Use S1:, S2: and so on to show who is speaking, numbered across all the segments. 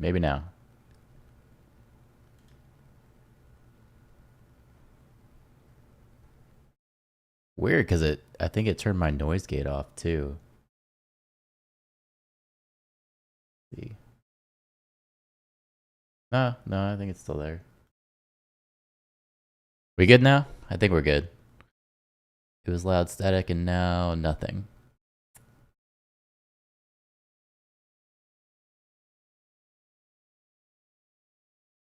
S1: Maybe now. Weird, because I think it turned my noise gate off too. Let's see. No, I think it's still there. We good now? I think we're good. It was loud static and now nothing.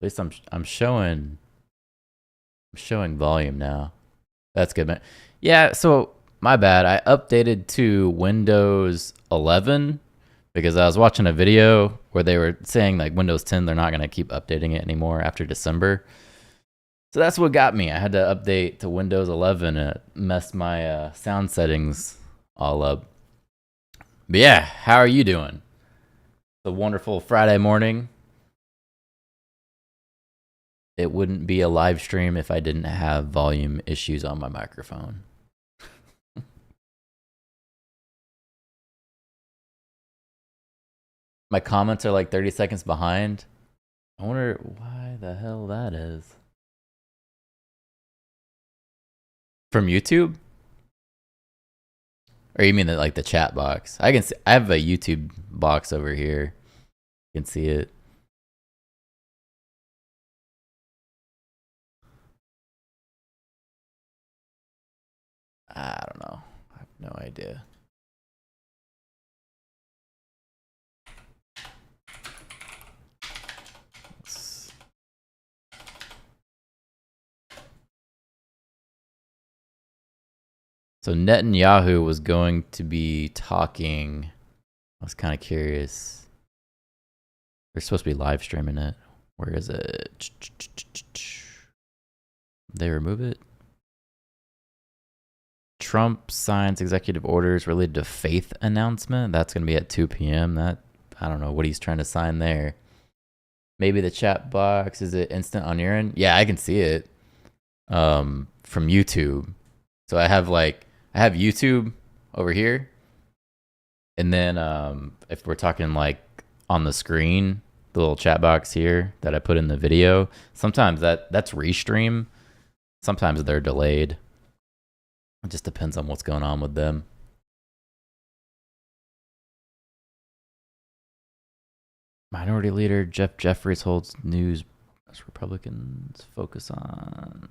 S1: At least I'm showing volume now. That's good, man. Yeah, so my bad. I updated to Windows 11 because I was watching a video where they were saying like Windows 10, they're not going to keep updating it anymore after December. So that's what got me. I had to update to Windows 11 and it messed my sound settings all up. But yeah, how are you doing? It's a wonderful Friday morning. It wouldn't be a live stream if I didn't have volume issues on my microphone. My comments are like 30 seconds behind. I wonder why the hell that is. From YouTube? Or you mean like the chat box? I can see, I have a YouTube box over here. You can see it. I don't know. I have no idea. So Netanyahu was going to be talking. I was kind of curious. They're supposed to be live streaming it. Where is it? They remove it. Trump signs executive orders related to faith announcement. That's going to be at 2 p.m. That I don't know what he's trying to sign there. Maybe the chat box. Is it instant on your end? Yeah, I can see it from YouTube. So I have YouTube over here. And then if we're talking like on the screen, the little chat box here that I put in the video, sometimes that's restream. Sometimes they're delayed. It just depends on what's going on with them. Minority Leader Jeff Jeffries holds news as Republicans focus on.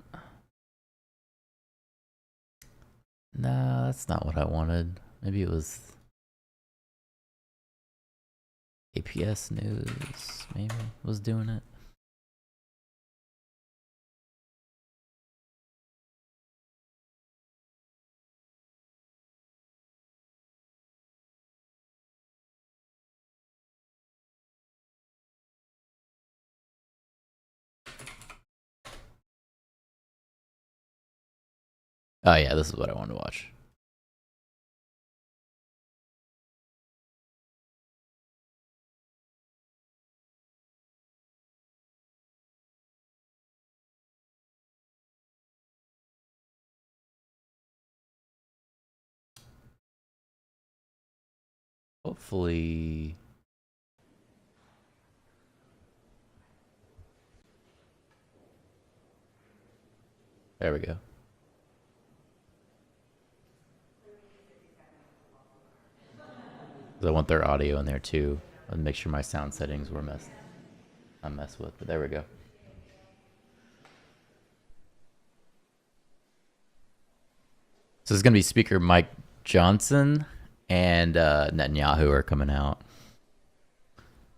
S1: No, that's not what I wanted. Maybe it was APS News, maybe, was doing it. Oh yeah, this is what I wanted to watch. Hopefully. There we go. I want their audio in there too. I'll make sure my sound settings were not messed with, but there we go. So it's going to be Speaker Mike Johnson and Netanyahu are coming out.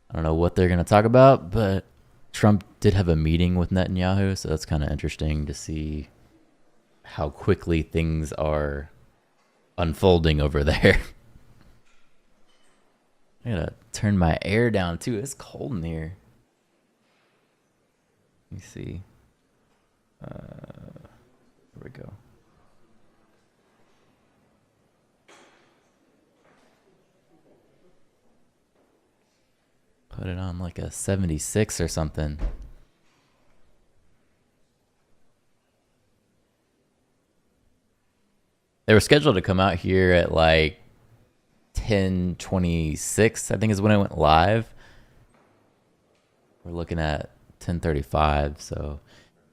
S1: I don't know what they're going to talk about, but Trump did have a meeting with Netanyahu, so that's kind of interesting to see how quickly things are unfolding over there. I gotta turn my air down too. It's cold in here. Let me see. There we go. Put it on like a 76 or something. They were scheduled to come out here at like 10:26, I think is when I went live. We're looking at 10:35. So,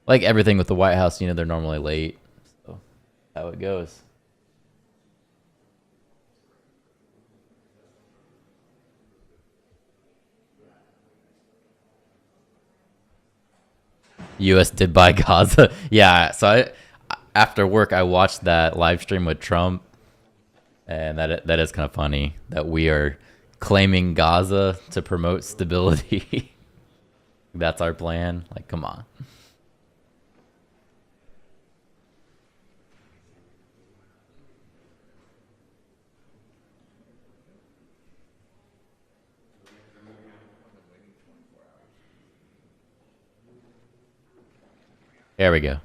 S1: like everything with the White House, they're normally late. So, how it goes. U.S. did buy Gaza. Yeah. So after work, I watched that live stream with Trump, and that is kind of funny that we are claiming Gaza to promote stability. That's our plan. Like, come on. There we go.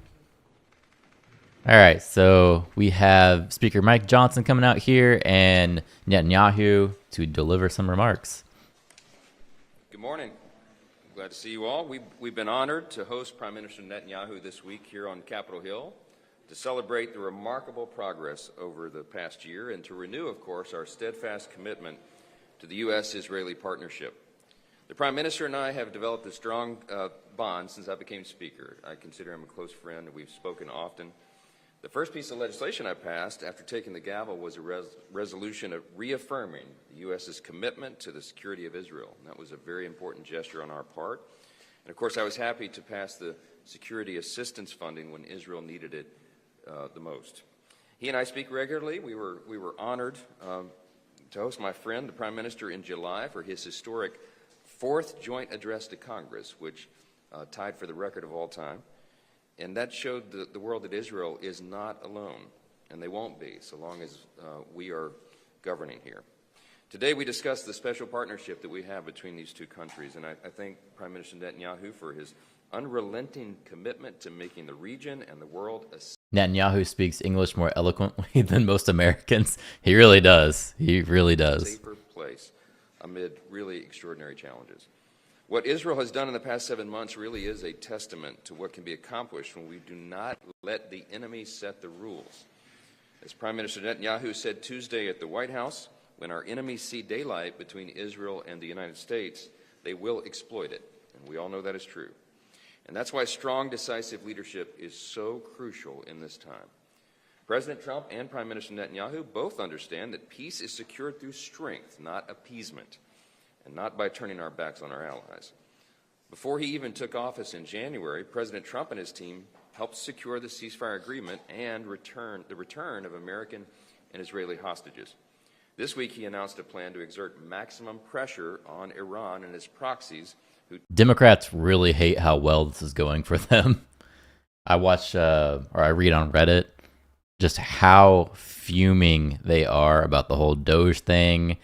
S1: All right, so we have Speaker Mike Johnson coming out here and Netanyahu to deliver some remarks.
S2: Good morning. Glad to see you all. We've been honored to host Prime Minister Netanyahu this week here on Capitol Hill to celebrate the remarkable progress over the past year and to renew, of course, our steadfast commitment to the U.S.-Israeli partnership. The Prime Minister and I have developed a strong bond since I became Speaker. I consider him a close friend, and we've spoken often. The first piece of legislation I passed after taking the gavel was a resolution of reaffirming the U.S.'s commitment to the security of Israel. And that was a very important gesture on our part. And of course, I was happy to pass the security assistance funding when Israel needed it the most. He and I speak regularly. We were honored to host my friend, the Prime Minister, in July for his historic fourth joint address to Congress, which tied for the record of all time. And that showed the world that Israel is not alone, and they won't be so long as we are governing here. Today we discussed the special partnership that we have between these two countries, and I thank Prime Minister Netanyahu for his unrelenting commitment to making the region and the world a
S1: Netanyahu speaks English more eloquently than most Americans. He really does. He really does.
S2: Safer place amid really extraordinary challenges. What Israel has done in the past 7 months really is a testament to what can be accomplished when we do not let the enemy set the rules. As Prime Minister Netanyahu said Tuesday at the White House, when our enemies see daylight between Israel and the United States, they will exploit it. And we all know that is true. And that's why strong, decisive leadership is so crucial in this time. President Trump and Prime Minister Netanyahu both understand that peace is secured through strength, not appeasement, and not by turning our backs on our allies. Before he even took office in January, President Trump and his team helped secure the ceasefire agreement and the return of American and Israeli hostages. This week, he announced a plan to exert maximum pressure on Iran and its proxies.
S1: Democrats really hate how well this is going for them. I watch, or I read on Reddit, just how fuming they are about the whole Doge thing.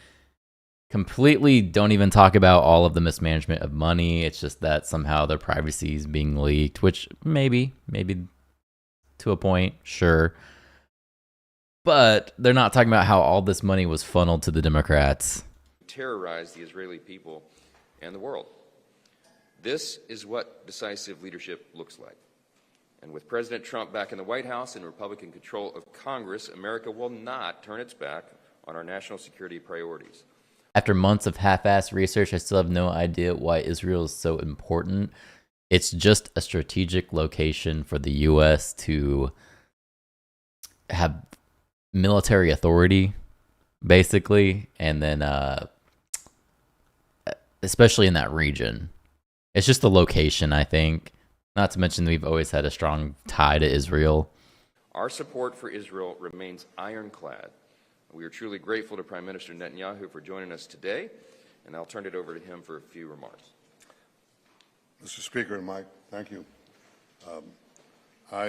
S1: Completely don't even talk about all of the mismanagement of money. It's just that somehow their privacy is being leaked, which maybe to a point, sure. But they're not talking about how all this money was funneled to the Democrats.
S2: Terrorize the Israeli people and the world. This is what decisive leadership looks like. And with President Trump back in the White House and Republican control of Congress, America will not turn its back on our national security priorities.
S1: After months of half-assed research, I still have no idea why Israel is so important. It's just a strategic location for the U.S. to have military authority, basically, and then especially in that region. It's just the location, I think. Not to mention we've always had a strong tie to Israel.
S2: Our support for Israel remains ironclad. We are truly grateful to Prime Minister Netanyahu for joining us today, and I'll turn it over to him for a few remarks.
S3: Mr. Speaker and Mike, thank you. I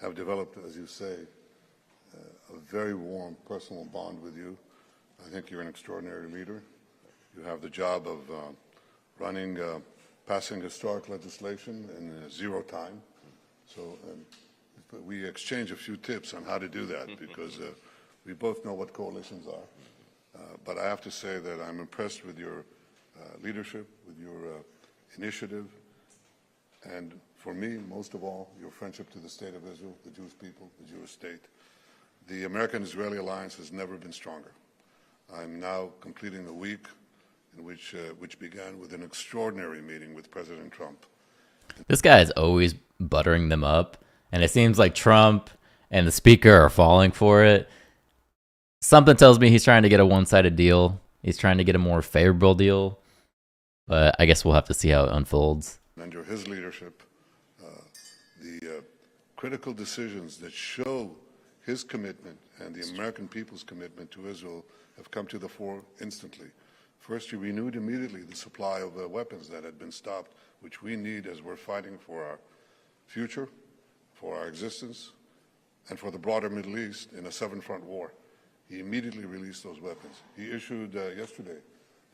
S3: have developed, as you say, a very warm personal bond with you. I think you're an extraordinary leader. You have the job of passing historic legislation in zero time. So we exchange a few tips on how to do that because we both know what coalitions are. But I have to say that I'm impressed with your leadership, with your initiative, and for me, most of all, your friendship to the State of Israel, the Jewish people, the Jewish state. The American-Israeli alliance has never been stronger. I'm now completing a week which began with an extraordinary meeting with President Trump.
S1: This guy is always buttering them up, and it seems like Trump and the speaker are falling for it. Something tells me he's trying to get a one-sided deal. He's trying to get a more favorable deal, but I guess we'll have to see how it unfolds.
S3: Under his leadership, the critical decisions that show his commitment and the American people's commitment to Israel have come to the fore instantly. First, he renewed immediately the supply of weapons that had been stopped, which we need as we're fighting for our future, for our existence, and for the broader Middle East in a seven-front war. He immediately released those weapons. He issued yesterday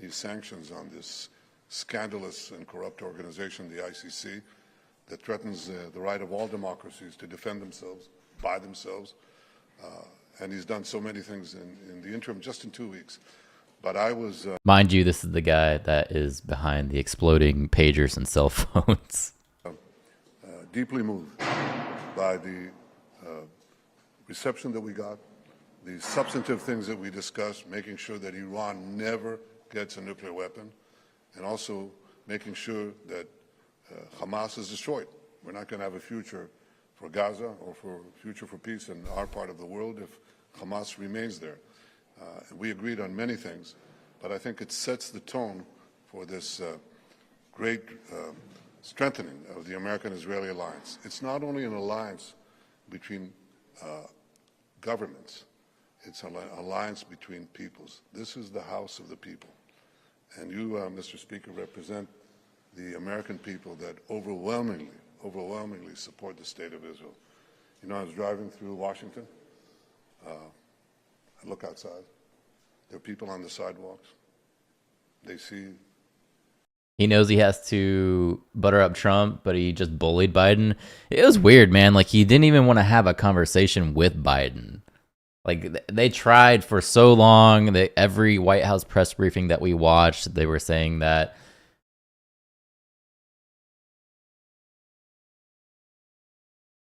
S3: these sanctions on this scandalous and corrupt organization, the ICC, that threatens the right of all democracies to defend themselves by themselves. And he's done so many things in the interim, just in 2 weeks. But I was...
S1: Mind you, this is the guy that is behind the exploding pagers and cell phones.
S3: Deeply moved by the reception that we got, the substantive things that we discussed, making sure that Iran never gets a nuclear weapon, and also making sure that Hamas is destroyed. We're not going to have a future for Gaza or for a future for peace in our part of the world if Hamas remains there. We agreed on many things, but I think it sets the tone for this great strengthening of the American-Israeli alliance. It's not only an alliance between governments, it's an alliance between peoples. This is the house of the people. And you, Mr. Speaker, represent the American people that overwhelmingly support the state of Israel. You know, I was driving through Washington. I look outside. There are people on the sidewalks. They see...
S1: He knows he has to butter up Trump, but he just bullied Biden. It was weird, man. Like, he didn't even want to have a conversation with Biden. Like, they tried for so long. Every White House press briefing that we watched, they were saying that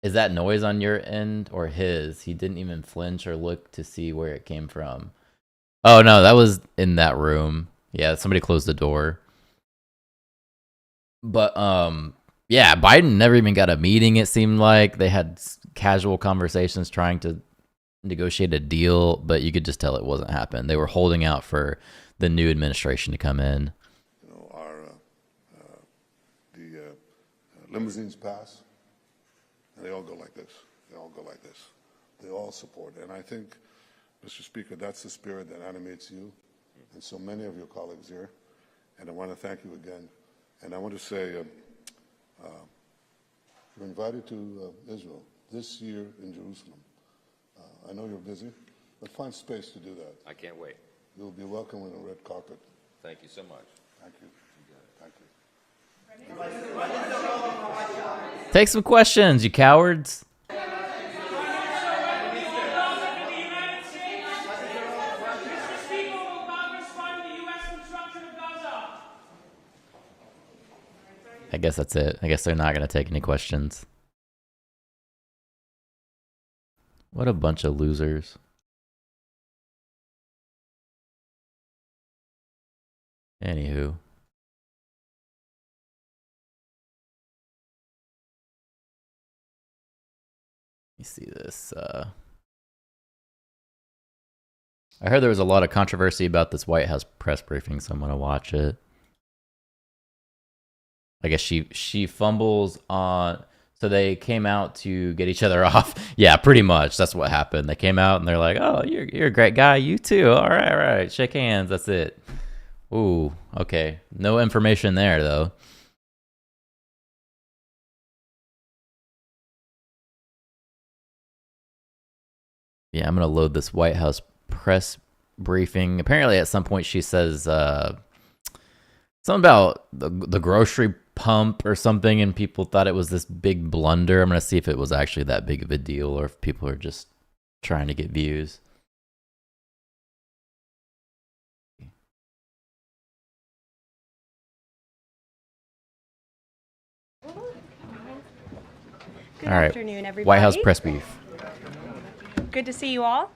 S1: is that noise on your end or his? He didn't even flinch or look to see where it came from. Oh, no, that was in that room. Yeah, somebody closed the door. But, yeah, Biden never even got a meeting, it seemed like. They had casual conversations trying to negotiate a deal, but you could just tell it wasn't happening. They were holding out for the new administration to come in.
S3: You know, the limousines pass, and they all go like this. They all go like this. They all support. And I think, Mr. Speaker, that's the spirit that animates you and so many of your colleagues here. And I want to thank you again. And I want to say, you're invited to Israel this year in Jerusalem. I know you're busy, but find space to do that.
S2: I can't wait.
S3: You'll be welcome on a red carpet.
S2: Thank you so much.
S3: Thank you. Thank you.
S1: Take some questions, you cowards. I guess that's it. I guess they're not going to take any questions. What a bunch of losers. Anywho. Let me see this. I heard there was a lot of controversy about this White House press briefing, so I'm going to watch it. I guess she fumbles on... So they came out to get each other off. Yeah, pretty much. That's what happened. They came out and they're like, "Oh, you're a great guy. You too. All right. Shake hands. That's it." Ooh, okay. No information there though. Yeah, I'm gonna load this White House press briefing. Apparently, at some point, she says something about the grocery pump or something, and people thought it was this big blunder. I'm gonna see if it was actually that big of a deal or if people are just trying to get views.
S4: Good afternoon, everybody.
S1: White House press brief.
S4: Good to see you all.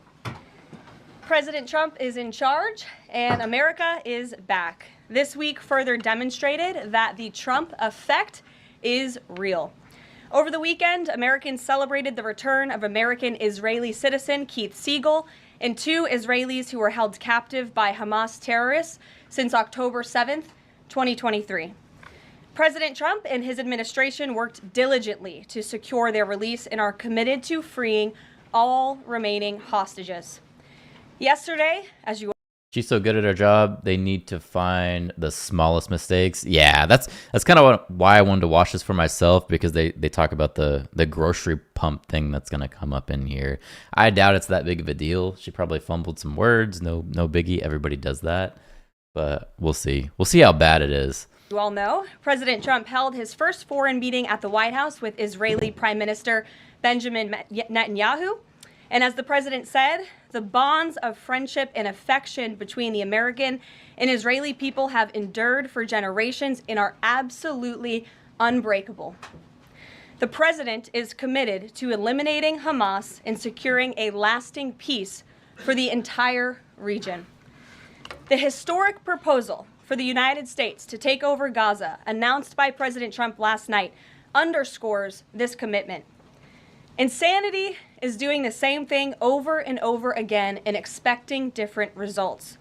S4: President Trump is in charge, and America is back. this week further demonstrated that the Trump effect is real. Over the weekend, Americans celebrated the return of American-Israeli citizen Keith Siegel and 2 Israelis who were held captive by Hamas terrorists since October 7th, 2023. President Trump and his administration worked diligently to secure their release and are committed to freeing all remaining hostages. Yesterday, as you
S1: She's so good at her job, they need to find the smallest mistakes. Yeah, that's kind of why I wanted to watch this for myself, because they talk about the grocery pump thing that's going to come up in here. I doubt it's that big of a deal. She probably fumbled some words. No biggie. Everybody does that. But we'll see. We'll see how bad it is.
S4: You all know, President Trump held his first foreign meeting at the White House with Israeli Prime Minister Benjamin Netanyahu. And as the president said, the bonds of friendship and affection between the American and Israeli people have endured for generations and are absolutely unbreakable. The president is committed to eliminating Hamas and securing a lasting peace for the entire region. The historic proposal for the United States to take over Gaza, announced by President Trump last night, underscores this commitment. Insanity is doing the same thing over and over again and expecting different results.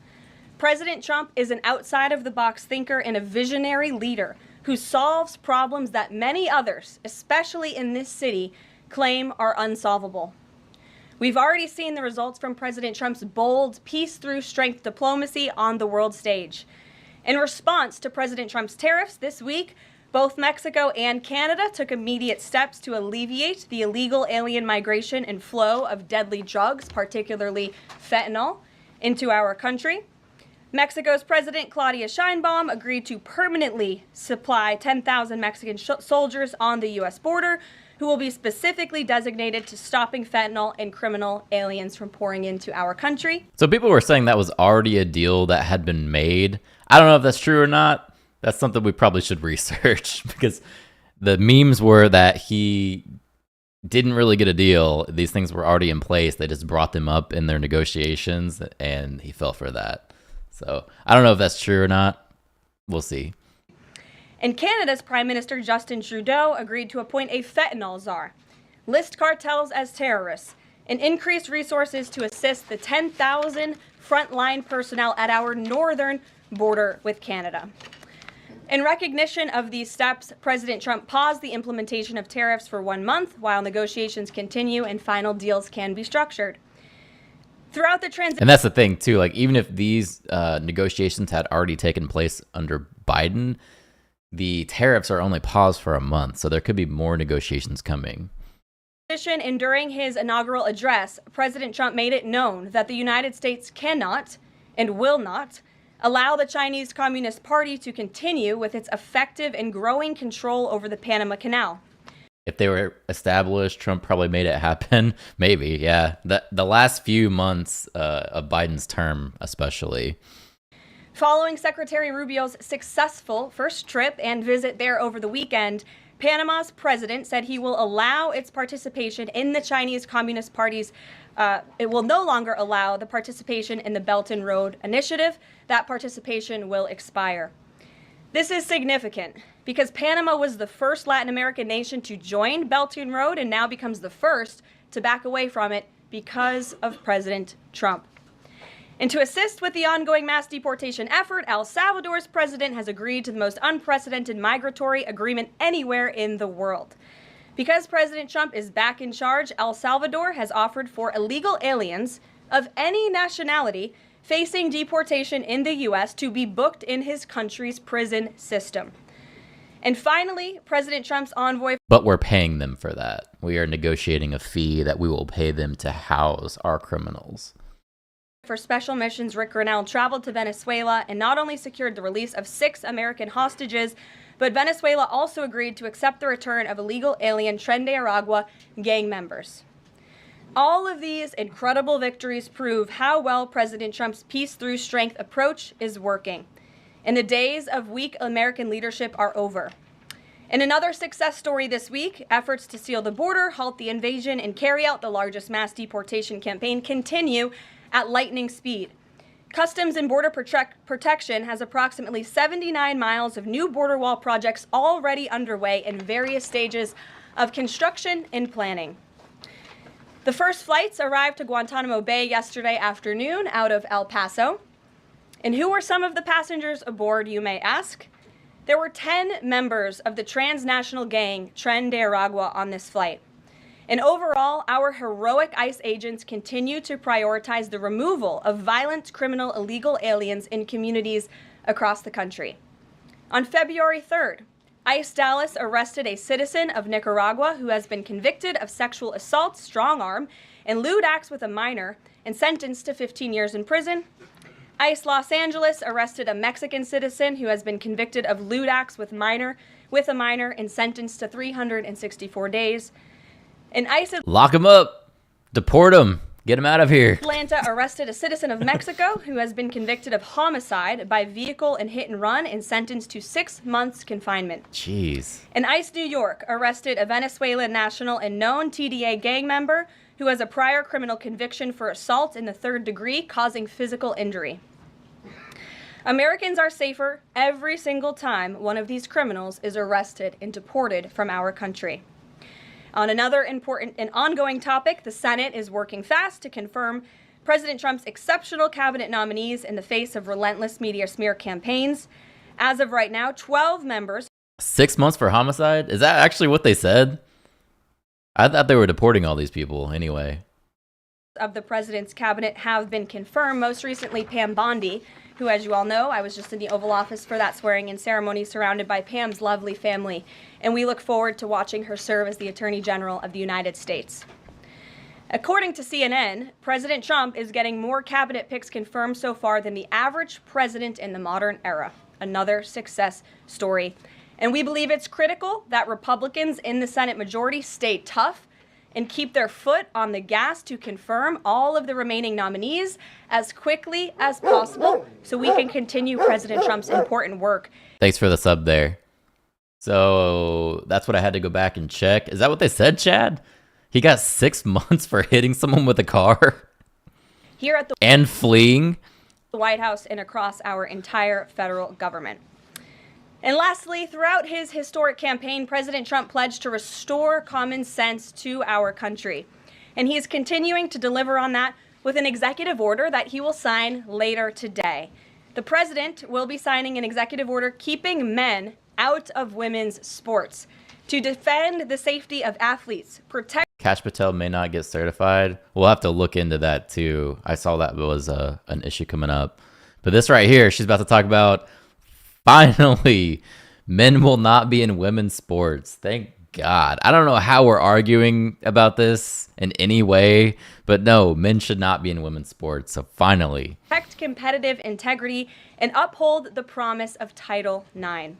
S4: President Trump is an outside-of-the-box thinker and a visionary leader who solves problems that many others, especially in this city, claim are unsolvable. We've already seen the results from President Trump's bold peace-through-strength diplomacy on the world stage. In response to President Trump's tariffs this week, both Mexico and Canada took immediate steps to alleviate the illegal alien migration and flow of deadly drugs, particularly fentanyl, into our country. Mexico's President Claudia Sheinbaum agreed to permanently supply 10,000 Mexican soldiers on the U.S. border who will be specifically designated to stopping fentanyl and criminal aliens from pouring into our country.
S1: So people were saying that was already a deal that had been made. I don't know if that's true or not. That's something we probably should research, because the memes were that he didn't really get a deal. These things were already in place. They just brought them up in their negotiations, and he fell for that. So I don't know if that's true or not. We'll see.
S4: And Canada's Prime Minister Justin Trudeau agreed to appoint a fentanyl czar, list cartels as terrorists, and increase resources to assist the 10,000 frontline personnel at our northern border with Canada. In recognition of these steps, President Trump paused the implementation of tariffs for 1 month while negotiations continue and final deals can be structured. Throughout the transition,
S1: and that's the thing too, like even if these negotiations had already taken place under Biden, the tariffs are only paused for a month, so there could be more negotiations coming.
S4: And during his inaugural address, President Trump made it known that the United States cannot and will not allow the Chinese Communist Party to continue with its effective and growing control over the Panama Canal.
S1: If they were established, Trump probably made it happen. Maybe, yeah. The last few months of Biden's term, especially.
S4: Following Secretary Rubio's successful first trip and visit there over the weekend, Panama's president said he will allow its participation in the Chinese Communist Party's it will no longer allow the participation in the Belt and Road Initiative. That participation will expire. This is significant because Panama was the first Latin American nation to join Belt and Road and now becomes the first to back away from it because of President Trump. And to assist with the ongoing mass deportation effort, El Salvador's president has agreed to the most unprecedented migratory agreement anywhere in the world. Because President Trump is back in charge, El Salvador has offered for illegal aliens of any nationality facing deportation in the U.S. to be booked in his country's prison system. And finally, President Trump's envoy...
S1: But we're paying them for that. We are negotiating a fee that we will pay them to house our criminals.
S4: For special missions, Rick Grinnell traveled to Venezuela and not only secured the release of 6 American hostages, but Venezuela also agreed to accept the return of illegal alien Tren de Aragua gang members. All of these incredible victories prove how well President Trump's peace-through-strength approach is working. And the days of weak American leadership are over. In another success story this week, efforts to seal the border, halt the invasion, and carry out the largest mass deportation campaign continue at lightning speed. Customs and Border Protection has approximately 79 miles of new border wall projects already underway in various stages of construction and planning. The first flights arrived to Guantanamo Bay yesterday afternoon out of El Paso. And who were some of the passengers aboard, you may ask? There were 10 members of the transnational gang Tren de Aragua on this flight. And overall, our heroic ICE agents continue to prioritize the removal of violent, criminal, illegal aliens in communities across the country. On February 3rd, ICE Dallas arrested a citizen of Nicaragua who has been convicted of sexual assault, strong arm, and lewd acts with a minor and sentenced to 15 years in prison. ICE Los Angeles arrested a Mexican citizen who has been convicted of lewd acts with a minor and sentenced to 364 days. And ICE
S1: Lock him up. Deport him. Get him out of here.
S4: Atlanta arrested a citizen of Mexico who has been convicted of homicide by vehicle and hit and run and sentenced to 6 months confinement.
S1: Jeez.
S4: And ICE New York arrested a Venezuelan national and known TDA gang member who has a prior criminal conviction for assault in the 3rd degree causing physical injury. Americans are safer every single time one of these criminals is arrested and deported from our country. On another important and ongoing topic, the Senate is working fast to confirm President Trump's exceptional cabinet nominees in the face of relentless media smear campaigns. As of right now, 12 members.
S1: 6 months for homicide? Is that actually what they said? I thought they were deporting all these people anyway.
S4: Of the president's cabinet have been confirmed, most recently Pam Bondi, who, as you all know, I was just in the Oval Office for that swearing-in ceremony surrounded by Pam's lovely family, and we look forward to watching her serve as the Attorney General of the United States. According to CNN, President Trump is getting more cabinet picks confirmed so far than the average president in the modern era. Another success story. And we believe it's critical that Republicans in the Senate majority stay tough and keep their foot on the gas to confirm all of the remaining nominees as quickly as possible so we can continue President Trump's important work.
S1: Thanks for the sub there. So that's what I had to go back and check. Is that what they said, Chad? He got 6 months for hitting someone with a car?
S4: Here at the
S1: and fleeing?
S4: White House and across our entire federal government. And lastly, throughout his historic campaign, President Trump pledged to restore common sense to our country. And he is continuing to deliver on that with an executive order that he will sign later today. The president will be signing an executive order keeping men out of women's sports to defend the safety of athletes, protect.
S1: Kash Patel may not get certified. We'll have to look into that too. I saw that was an issue coming up. But this right here, she's about to talk about finally, men will not be in women's sports. Thank God. I don't know how we're arguing about this in any way, but no, men should not be in women's sports. So finally.
S4: Protect competitive integrity and uphold the promise of Title IX.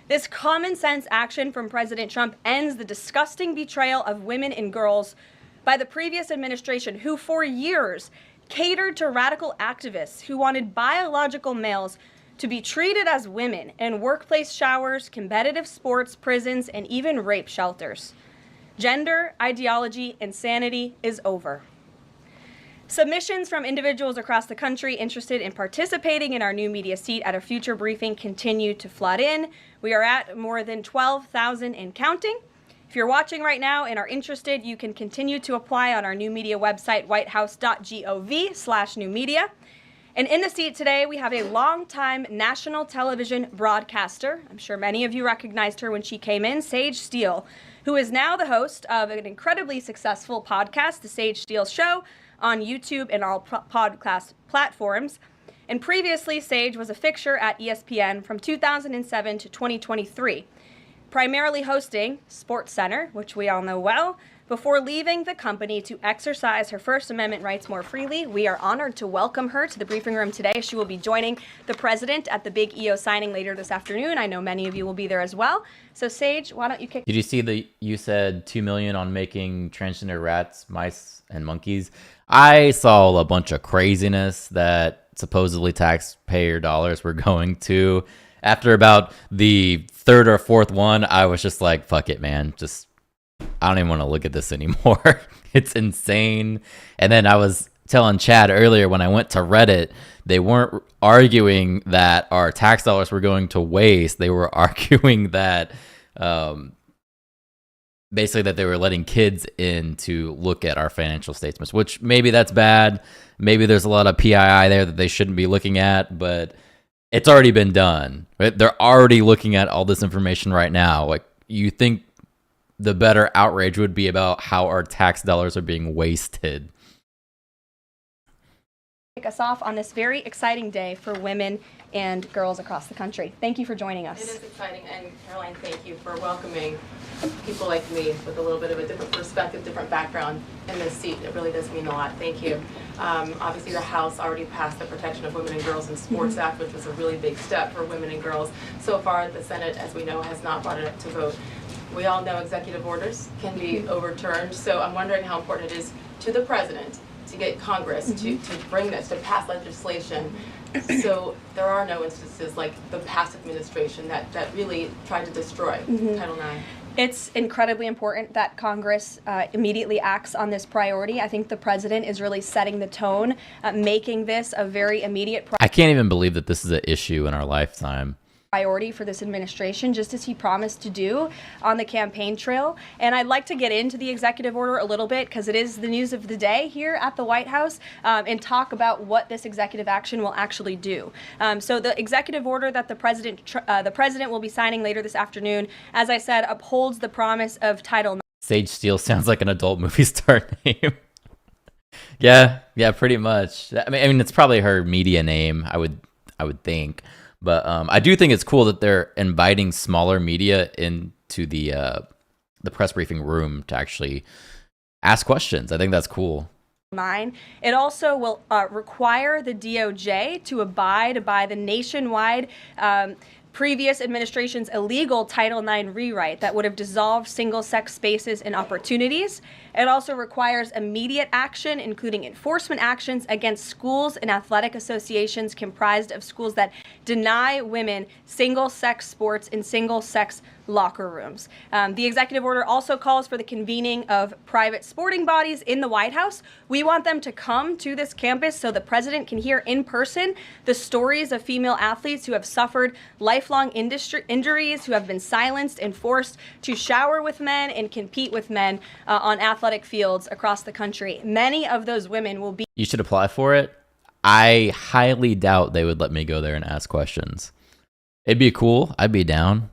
S4: This common sense action from President Trump ends the disgusting betrayal of women and girls by the previous administration, who for years catered to radical activists who wanted biological males to be treated as women in workplace showers, competitive sports, prisons, and even rape shelters. Gender, ideology, insanity is over. Submissions from individuals across the country interested in participating in our new media seat at a future briefing continue to flood in. We are at more than 12,000 and counting. If you're watching right now and are interested, you can continue to apply on our new media website, whitehouse.gov/newmedia. And in the seat today, we have a longtime national television broadcaster. I'm sure many of you recognized her when she came in, Sage Steele, who is now the host of an incredibly successful podcast, The Sage Steele Show, on YouTube and all podcast platforms. And previously, Sage was a fixture at ESPN from 2007 to 2023, primarily hosting SportsCenter, which we all know well, before leaving the company to exercise her First Amendment rights more freely. We are honored to welcome her to the briefing room today. She will be joining the president at the big EO signing later this afternoon. I know many of you will be there as well. So Sage, why don't you kick?
S1: Did you see you said $2 million on making transgender rats, mice, and monkeys? I saw a bunch of craziness that supposedly taxpayer dollars were going to. After about the third or fourth one, I was just like, fuck it, man. I don't even want to look at this anymore. It's insane. And then I was telling Chad earlier, when I went to Reddit, they weren't arguing that our tax dollars were going to waste. They were arguing that basically that they were letting kids in to look at our financial statements, which maybe that's bad. Maybe there's a lot of PII there that they shouldn't be looking at, but it's already been done. Right? They're already looking at all this information right now. Like, you think the better outrage would be about how our tax dollars are being wasted.
S4: Kick us off on this very exciting day for women and girls across the country. Thank you for joining us.
S5: It is exciting, and Caroline, thank you for welcoming people like me with a little bit of a different perspective, different background in this seat. It really does mean a lot. Thank you. Obviously, the House already passed the Protection of Women and Girls in Sports Act, which was a really big step for women and girls. So far, the Senate, as we know, has not brought it up to vote. We all know executive orders can be overturned, so I'm wondering how important it is to the President to get Congress to bring this, to pass legislation, so there are no instances like the past administration that really tried to destroy Title IX.
S4: It's incredibly important that Congress immediately acts on this priority. I think the President is really setting the tone, making this a very immediate
S1: I can't even believe that this is an issue in our lifetime.
S4: Priority for this administration, just as he promised to do on the campaign trail. And I'd like to get into the executive order a little bit, because it is the news of the day here at the White House, and talk about what this executive action will actually do. So the executive order that the president will be signing later this afternoon, as I said, upholds the promise of Title IX.
S1: Sage Steele sounds like an adult movie star name. Yeah, pretty much. I mean, it's probably her media name, I would think. But I do think it's cool that they're inviting smaller media into the press briefing room to actually ask questions. I think that's cool.
S4: It also will require the DOJ to abide by the nationwide previous administration's illegal Title IX rewrite that would have dissolved single-sex spaces and opportunities. It also requires immediate action, including enforcement actions against schools and athletic associations comprised of schools that deny women single-sex sports in single-sex locker rooms. The executive order also calls for the convening of private sporting bodies in the White House. We want them to come to this campus so the president can hear in person the stories of female athletes who have suffered lifelong injuries, who have been silenced and forced to shower with men and compete with men on athletic fields across the country. Many of those women will be...
S1: You should apply for it. I highly doubt they would let me go there and ask questions. It'd be cool. I'd be down.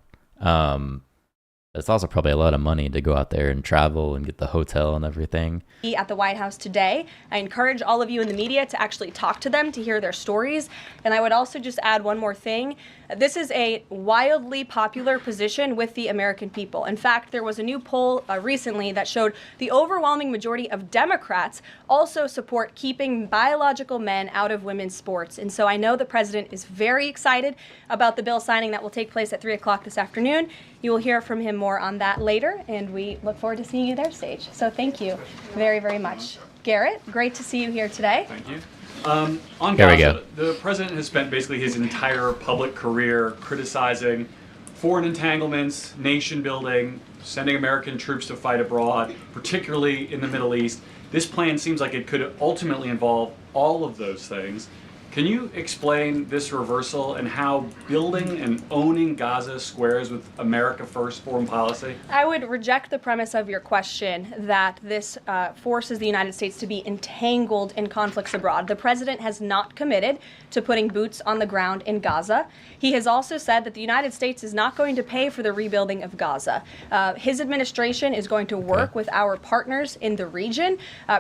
S1: It's also probably a lot of money to go out there and travel and get the hotel and everything.
S4: At the White House today. I encourage all of you in the media to actually talk to them, to hear their stories. And I would also just add one more thing. This is a wildly popular position with the American people. In fact, there was a new poll recently that showed the overwhelming majority of Democrats also support keeping biological men out of women's sports. And so I know the president is very excited about the bill signing that will take place at 3 o'clock this afternoon. You will hear from him more on that later, and we look forward to seeing you there, Sage. So thank you very, very much. Garrett, great to see you here today.
S6: Thank you. On
S1: Here we
S6: Gaza,
S1: go.
S6: the president has spent basically his entire public career criticizing foreign entanglements, nation building, sending American troops to fight abroad, particularly in the Middle East. This plan seems like it could ultimately involve all of those things. Can you explain this reversal and how building and owning Gaza squares with America First foreign policy?
S4: I would reject the premise of your question that this forces the United States to be entangled in conflicts abroad. The president has not committed to putting boots on the ground in Gaza. He has also said that the United States is not going to pay for the rebuilding of Gaza. His administration is going to work with our partners in the region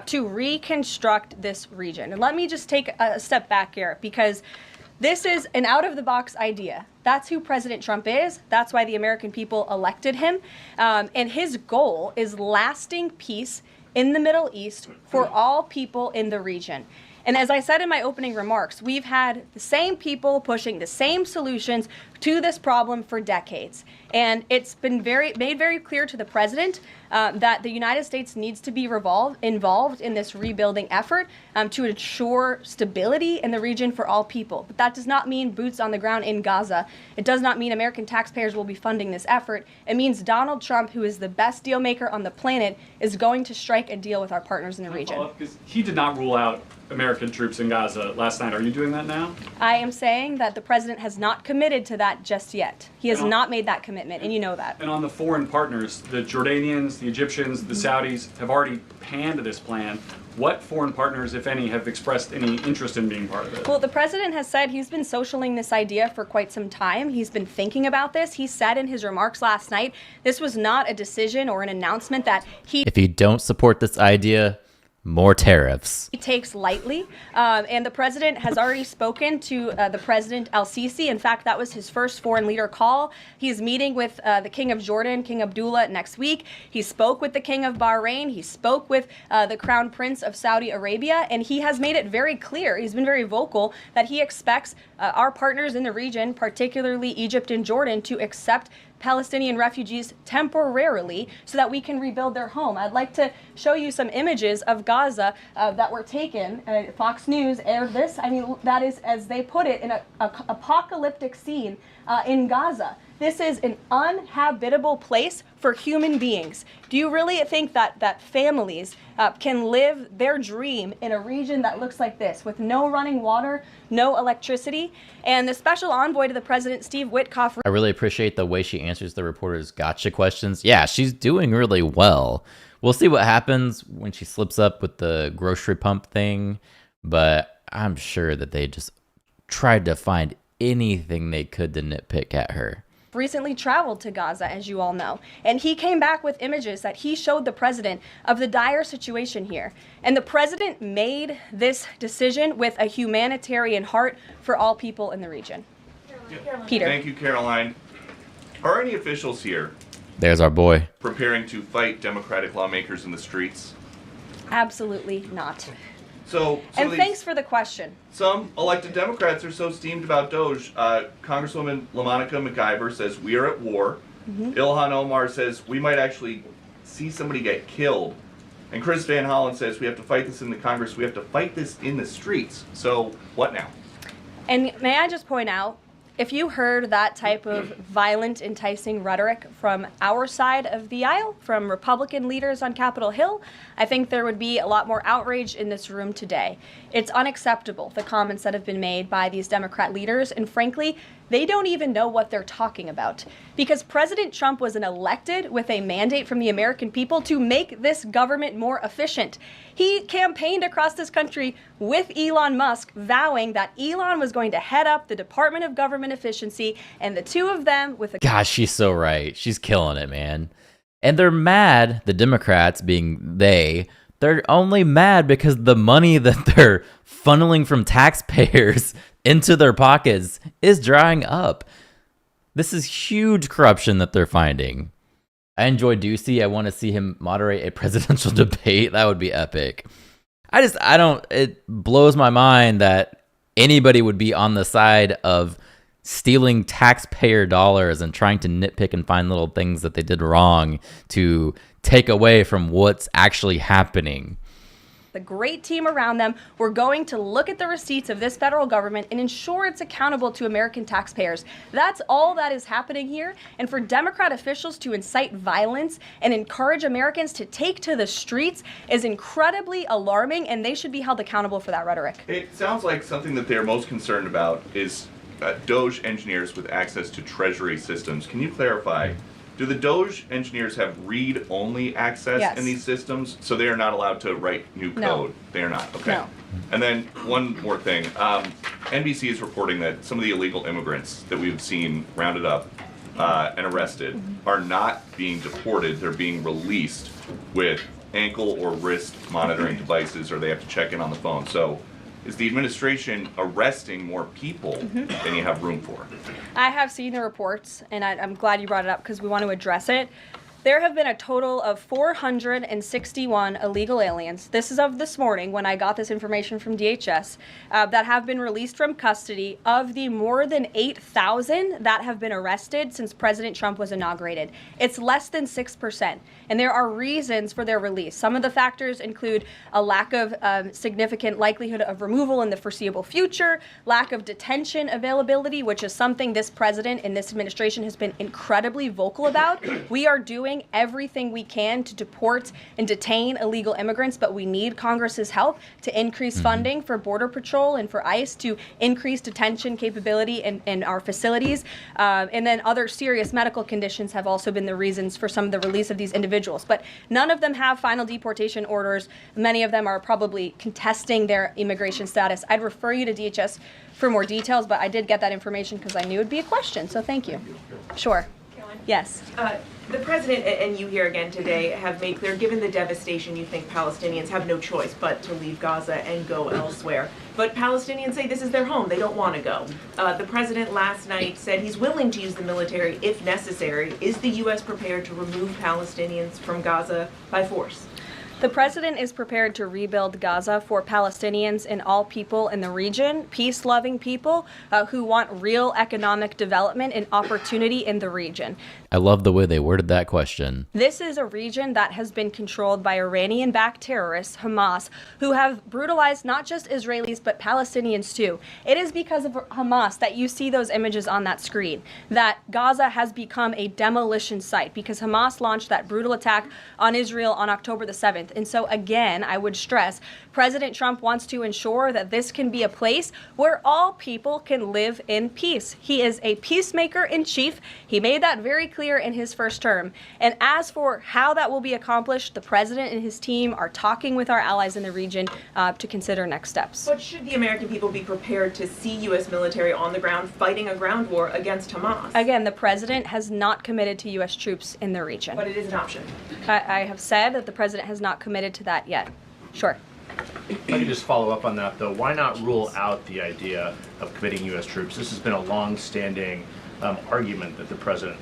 S4: to reconstruct this region. And let me just take a step back here, because this is an out-of-the-box idea. That's who President Trump is. That's why the American people elected him. And his goal is lasting peace in the Middle East for all people in the region. And as I said in my opening remarks, we've had the same people pushing the same solutions to this problem for decades. And it's been made very clear to the president that the United States needs to be involved in this rebuilding effort to ensure stability in the region for all people. But that does not mean boots on the ground in Gaza. It does not mean American taxpayers will be funding this effort. It means Donald Trump, who is the best deal maker on the planet, is going to strike a deal with our partners in the region.
S6: Because he did not rule out American troops in Gaza last night. Are you doing that now?
S4: I am saying that the president has not committed to that just yet. He has not made that commitment, and you know that.
S6: And on the foreign partners, the Jordanians, the Egyptians, the Saudis have already panned this plan. What foreign partners, if any, have expressed any interest in being part of it?
S4: Well, the president has said he's been socialing this idea for quite some time. He's been thinking about this. He said in his remarks last night, this was not a decision or an announcement that
S1: If you don't support this idea, more tariffs.
S4: He takes lightly, and the president has already spoken to the president al-Sisi. In fact, that was his first foreign leader call. He's meeting with the King of Jordan, King Abdullah, next week. He spoke with the King of Bahrain. He spoke with the Crown Prince of Saudi Arabia, and he has made it very clear, he's been very vocal, that he expects our partners in the region, particularly Egypt and Jordan, to accept Palestinian refugees temporarily so that we can rebuild their home. I'd like to show you some images of Gaza that were taken. Fox News aired this. I mean, that is, as they put it, in an apocalyptic scene in Gaza. This is an uninhabitable place for human beings. Do you really think that families can live their dream in a region that looks like this, with no running water, no electricity? And the special envoy to the president, Steve Witkoff.
S1: I really appreciate the way she answers the reporters' gotcha questions. Yeah, she's doing really well. We'll see what happens when she slips up with the grocery pump thing, but I'm sure that they just tried to find anything they could to nitpick at her.
S4: Recently traveled to Gaza, as you all know, and he came back with images that he showed the president of the dire situation here. And the president made this decision with a humanitarian heart for all people in the region. Peter.
S7: Thank you, Caroline. Are any officials here
S1: There's our boy.
S7: preparing to fight Democratic lawmakers in the streets?
S4: Absolutely not.
S7: So
S4: And thanks for the question.
S7: Some elected Democrats are so steamed about Doge. Congresswoman LaMonica McIver says we are at war. Ilhan Omar says we might actually see somebody get killed. And Chris Van Hollen says we have to fight this in the Congress. We have to fight this in the streets. So what now?
S4: And may I just point out, if you heard that type of violent, enticing rhetoric from our side of the aisle, from Republican leaders on Capitol Hill, I think there would be a lot more outrage in this room today. It's unacceptable, the comments that have been made by these Democrat leaders, and frankly, they don't even know what they're talking about. Because President Trump was elected with a mandate from the American people to make this government more efficient. He campaigned across this country with Elon Musk, vowing that Elon was going to head up the Department of Government Efficiency, and the two of them with a...
S1: Gosh, she's so right. She's killing it, man. And they're mad, the Democrats being they're only mad because the money that they're funneling from taxpayers into their pockets is drying up. This is huge corruption that they're finding. I enjoy Ducey. I want to see him moderate a presidential debate. That would be epic. It blows my mind that anybody would be on the side of stealing taxpayer dollars and trying to nitpick and find little things that they did wrong to take away from what's actually happening.
S4: The great team around them, we're going to look at the receipts of this federal government and ensure it's accountable to American taxpayers. That's all that is happening here. And for Democrat officials to incite violence and encourage Americans to take to the streets is incredibly alarming, and they should be held accountable for that rhetoric.
S7: It sounds like something that they're most concerned about is Doge engineers with access to Treasury systems. Can you clarify? Do the Doge engineers have read-only access in these systems, so they are not allowed to write new code?
S4: No.
S7: They are not. Okay.
S4: No.
S7: And then one more thing. NBC is reporting that some of the illegal immigrants that we've seen rounded up and arrested are not being deported. They're being released with ankle or wrist monitoring devices, or they have to check in on the phone. So is the administration arresting more people than you have room for?
S4: I have seen the reports, and I'm glad you brought it up because we want to address it. There have been a total of 461 illegal aliens. This is of this morning when I got this information from DHS that have been released from custody of the more than 8,000 that have been arrested since President Trump was inaugurated. It's less than 6%. And there are reasons for their release. Some of the factors include a lack of significant likelihood of removal in the foreseeable future, lack of detention availability, which is something this president and this administration has been incredibly vocal about. We are doing everything we can to deport and detain illegal immigrants, but we need Congress's help to increase funding for Border Patrol and for ICE to increase detention capability in our facilities. And then other serious medical conditions have also been the reasons for some of the release of these individuals. But none of them have final deportation orders. Many of them are probably contesting their immigration status. I'd refer you to DHS for more details, but I did get that information because I knew it'd be a question, so thank you. Sure. Yes.
S8: The president and you here again today have made clear, given the devastation, you think Palestinians have no choice but to leave Gaza and go elsewhere. But Palestinians say this is their home. They don't want to go. The president last night said he's willing to use the military if necessary. Is the U.S. prepared to remove Palestinians from Gaza by force?
S4: The president is prepared to rebuild Gaza for Palestinians and all people in the region, peace-loving people who want real economic development and opportunity in the region.
S1: I love the way they worded that question.
S4: This is a region that has been controlled by Iranian-backed terrorists, Hamas, who have brutalized not just Israelis but Palestinians too. It is because of Hamas that you see those images on that screen, that Gaza has become a demolition site because Hamas launched that brutal attack on Israel on October the 7th. And so again, I would stress, President Trump wants to ensure that this can be a place where all people can live in peace. He is a peacemaker in chief. He made that very clear in his first term. And as for how that will be accomplished, the president and his team are talking with our allies in the region to consider next steps.
S8: But should the American people be prepared to see U.S. military on the ground fighting a ground war against Hamas?
S4: Again, the president has not committed to U.S. troops in the region.
S8: But it is an option.
S4: I have said that the president has not committed to that yet. Sure.
S9: If I could just follow up on that, though, why not rule out the idea of committing U.S. troops? This has been a long-standing argument that the president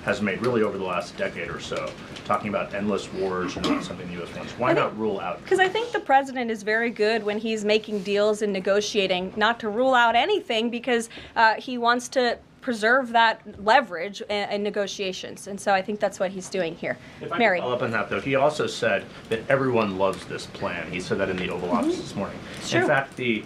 S9: has made really over the last decade or so, talking about endless wars and not something the U.S. wants. Why not rule out?
S4: Because I think the president is very good when he's making deals and negotiating not to rule out anything because he wants to preserve that leverage in negotiations. And so I think that's what he's doing here.
S9: If I
S4: Mary.
S9: can follow up on that, though, he also said that everyone loves this plan. He said that in the Oval Office this morning.
S4: Sure.
S9: In fact, the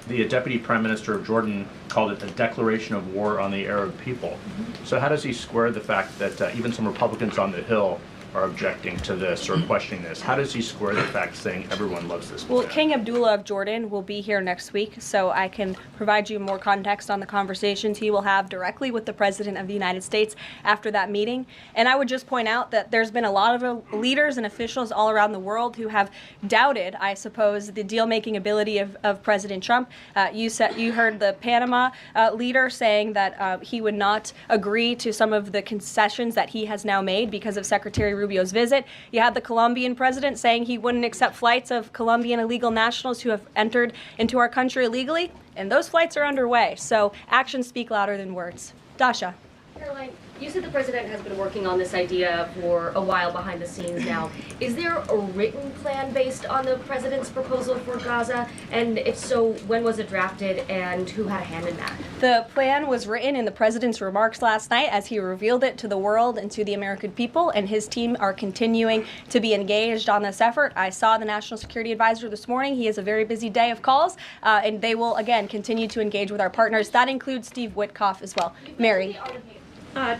S9: Deputy Prime Minister of Jordan called it a declaration of war on the Arab people. So how does he square the fact that even some Republicans on the Hill are objecting to this or questioning this? How does he square the fact saying everyone loves this plan?
S4: Well, King Abdullah of Jordan will be here next week, so I can provide you more context on the conversations he will have directly with the President of the United States after that meeting. And I would just point out that there's been a lot of leaders and officials all around the world who have doubted, I suppose, the deal-making ability of President Trump. You heard the Panama leader saying that he would not agree to some of the concessions that he has now made because of Secretary Rubio's visit. You had the Colombian president saying he wouldn't accept flights of Colombian illegal nationals who have entered into our country illegally, and those flights are underway. So actions speak louder than words. Dasha.
S10: Caroline, you said the president has been working on this idea for a while behind the scenes now. Is there a written plan based on the president's proposal for Gaza? And if so, when was it drafted and who had a hand in that?
S4: The plan was written in the president's remarks last night as he revealed it to the world and to the American people, and his team are continuing to be engaged on this effort. I saw the National Security Advisor this morning. He has a very busy day of calls, and they will, again, continue to engage with our partners. That includes Steve Witkoff as well. Mary.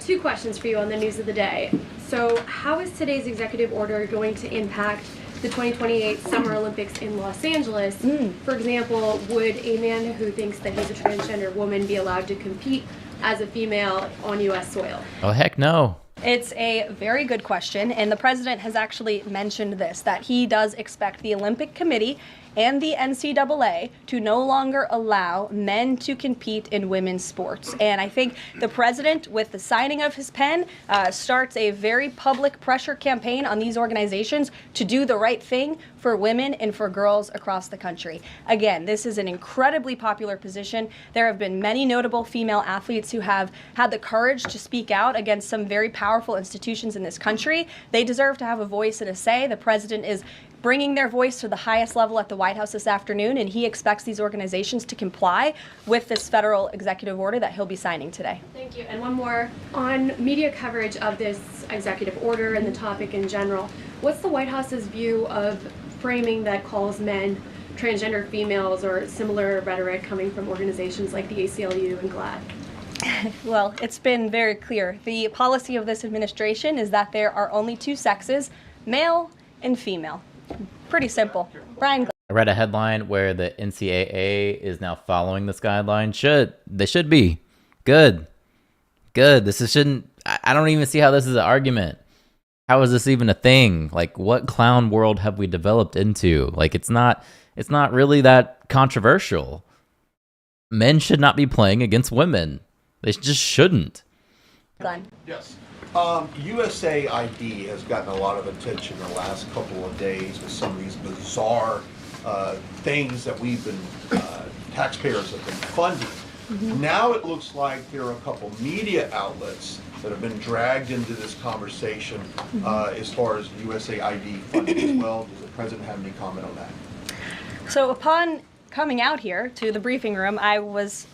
S11: Two questions for you on the news of the day. So how is today's executive order going to impact the 2028 Summer Olympics in Los Angeles? For example, would a man who thinks that he's a transgender woman be allowed to compete as a female on U.S. soil?
S1: Oh, heck no.
S4: It's a very good question, and the president has actually mentioned this, that he does expect the Olympic Committee and the NCAA to no longer allow men to compete in women's sports. And I think the president, with the signing of his pen, starts a very public pressure campaign on these organizations to do the right thing for women and for girls across the country. Again, this is an incredibly popular position. There have been many notable female athletes who have had the courage to speak out against some very powerful institutions in this country. They deserve to have a voice and a say. The president is bringing their voice to the highest level at the White House this afternoon, and he expects these organizations to comply with this federal executive order that he'll be signing today.
S11: Thank you. And one more on media coverage of this executive order and the topic in general. What's the White House's view of framing that calls men transgender females or similar rhetoric coming from organizations like the ACLU and GLAAD?
S4: Well, it's been very clear. The policy of this administration is that there are only two sexes, male and female. Pretty simple. Brian.
S1: I read a headline where the NCAA is now following this guideline. They should be. Good. This shouldn't. I don't even see how this is an argument. How is this even a thing? Like, what clown world have we developed into? Like, it's not really that controversial. Men should not be playing against women. They just shouldn't.
S4: Glenn.
S12: Yes. USAID has gotten a lot of attention in the last couple of days with some of these bizarre things that we've been, taxpayers have been funding. Mm-hmm. Now it looks like there are a couple media outlets that have been dragged into this conversation as far as USAID funding as well. Does the president have any comment on that?
S4: So upon coming out here to the briefing room, I was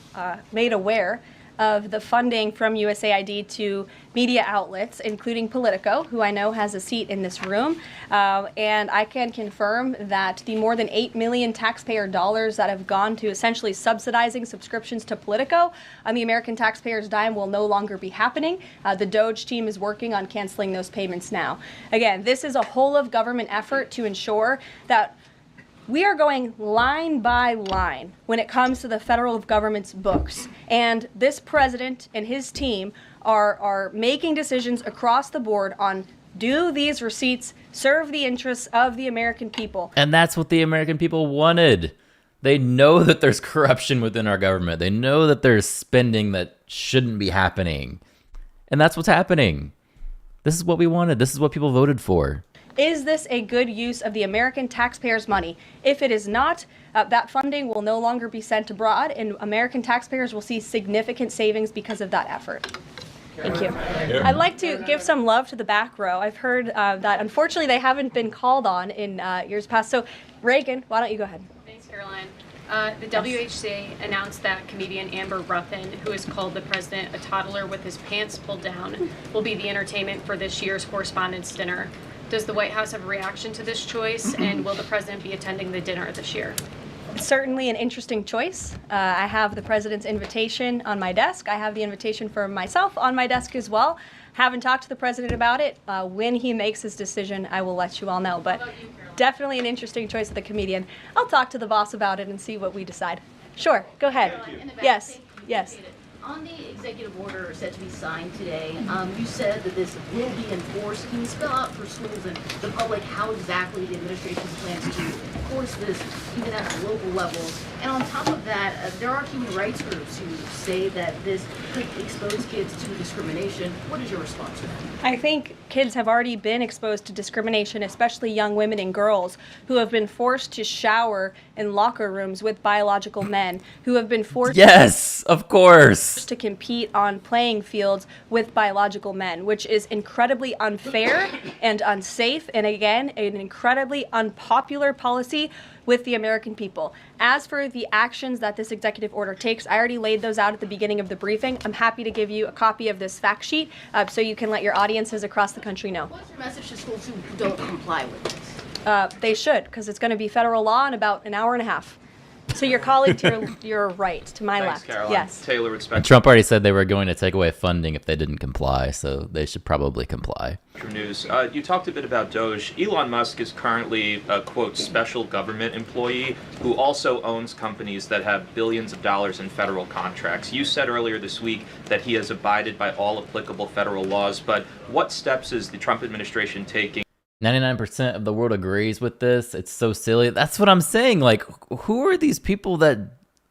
S4: made aware of the funding from USAID to media outlets, including Politico, who I know has a seat in this room. And I can confirm that the more than $8 million taxpayer dollars that have gone to essentially subsidizing subscriptions to Politico on the American taxpayers' dime will no longer be happening. The DOJ team is working on canceling those payments now. Again, this is a whole of government effort to ensure that we are going line by line when it comes to the federal government's books. And this president and his team are making decisions across the board on, do these receipts serve the interests of the American people?
S1: And that's what the American people wanted. They know that there's corruption within our government. They know that there's spending that shouldn't be happening. And that's what's happening. This is what we wanted. This is what people voted for.
S4: Is this a good use of the American taxpayers' money? If it is not, that funding will no longer be sent abroad, and American taxpayers will see significant savings because of that effort. Thank you. I'd like to give some love to the back row. I've heard that unfortunately they haven't been called on in years past. So Reagan, why don't you go ahead?
S13: Thanks, Caroline. The WHC announced that comedian Amber Ruffin, who has called the president a toddler with his pants pulled down, will be the entertainment for this year's Correspondents' Dinner. Does the White House have a reaction to this choice, and will the president be attending the dinner this year?
S4: Certainly an interesting choice. I have the president's invitation on my desk. I have the invitation for myself on my desk as well. Haven't talked to the president about it. When he makes his decision, I will let you all know. But definitely an interesting choice of the comedian. I'll talk to the boss about it and see what we decide. Sure, go ahead. Yes, yes.
S14: On the executive order set to be signed today, you said that this will be enforced. Can you spell out for schools and the public how exactly the administration plans to enforce this, even at the local levels? And on top of that, there are human rights groups who say that this could expose kids to discrimination. What is your response to that?
S4: I think kids have already been exposed to discrimination, especially young women and girls who have been forced to shower in locker rooms with biological men, who have been forced
S1: Yes, of course.
S4: to compete on playing fields with biological men, which is incredibly unfair and unsafe, and again, an incredibly unpopular policy with the American people. As for the actions that this executive order takes, I already laid those out at the beginning of the briefing. I'm happy to give you a copy of this fact sheet so you can let your audiences across the country know.
S14: What's your message to schools who don't comply with this?
S4: They should, because it's going to be federal law in about an hour and a half. So your colleague to your right, to my
S15: Thanks,
S4: left.
S15: Caroline.
S4: Yes.
S15: Taylor would expect
S1: Trump already said they were going to take away funding if they didn't comply, so they should probably comply.
S15: news. You talked a bit about DOJ. Elon Musk is currently a, quote, special government employee who also owns companies that have billions of dollars in federal contracts. You said earlier this week that he has abided by all applicable federal laws, but what steps is the Trump administration taking?
S1: 99% of the world agrees with this. It's so silly. That's what I'm saying. Like, who are these people that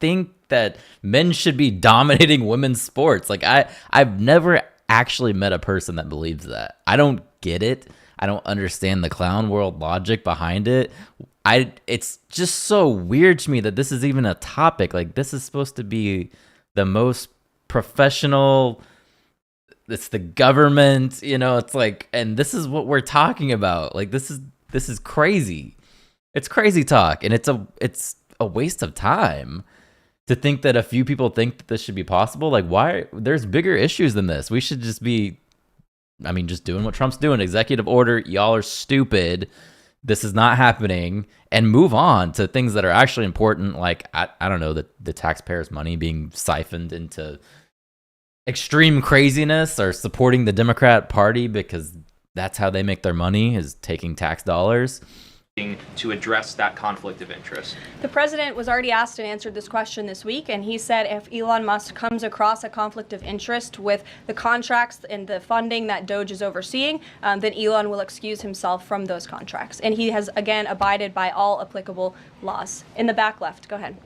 S1: think that men should be dominating women's sports? Like, I've never actually met a person that believes that. I don't get it. I don't understand the clown world logic behind it. It's just so weird to me that this is even a topic. Like, this is supposed to be the most professional. It's the government, it's like, and this is what we're talking about. Like, this is crazy. It's crazy talk, and it's a waste of time to think that a few people think that this should be possible. Like, why? There's bigger issues than this. We should just be, just doing what Trump's doing. Executive order, y'all are stupid. This is not happening, and move on to things that are actually important. Like, I don't know, the taxpayers' money being siphoned into extreme craziness, or supporting the Democrat Party because that's how they make their money, is taking tax dollars.
S15: To address that conflict of interest.
S4: The president was already asked and answered this question this week, and he said if Elon Musk comes across a conflict of interest with the contracts and the funding that Doge is overseeing, then Elon will excuse himself from those contracts. And he has, again, abided by all applicable laws. In the back left, go ahead.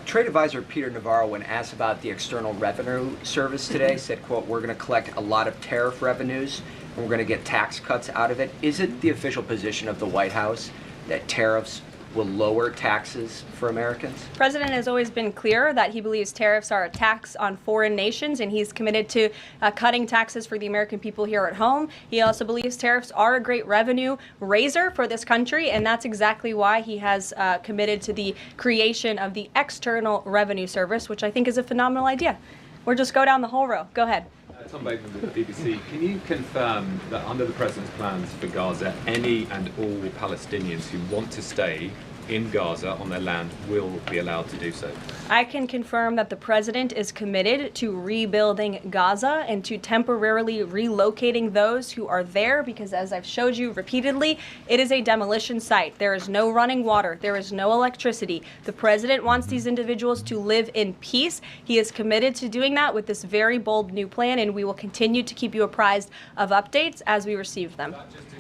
S16: Trade advisor Peter Navarro, when asked about the External Revenue Service today, said, quote, "We're going to collect a lot of tariff revenues, and we're going to get tax cuts out of it." Is it the official position of the White House that tariffs will lower taxes for Americans?
S4: The president has always been clear that he believes tariffs are a tax on foreign nations, and he's committed to cutting taxes for the American people here at home. He also believes tariffs are a great revenue raiser for this country, and that's exactly why he has committed to the creation of the External Revenue Service, which I think is a phenomenal idea. We'll just go down the whole row. Go ahead.
S17: Tom Bateman with the BBC. Can you confirm that under the President's plans for Gaza, any and all Palestinians who want to stay in Gaza on their land will be allowed to do so?
S4: I can confirm that the president is committed to rebuilding Gaza and to temporarily relocating those who are there, because as I've showed you repeatedly, it is a demolition site. There is no running water. There is no electricity. The president wants these individuals to live in peace. He is committed to doing that with this very bold new plan, and we will continue to keep you apprised of updates as we receive them.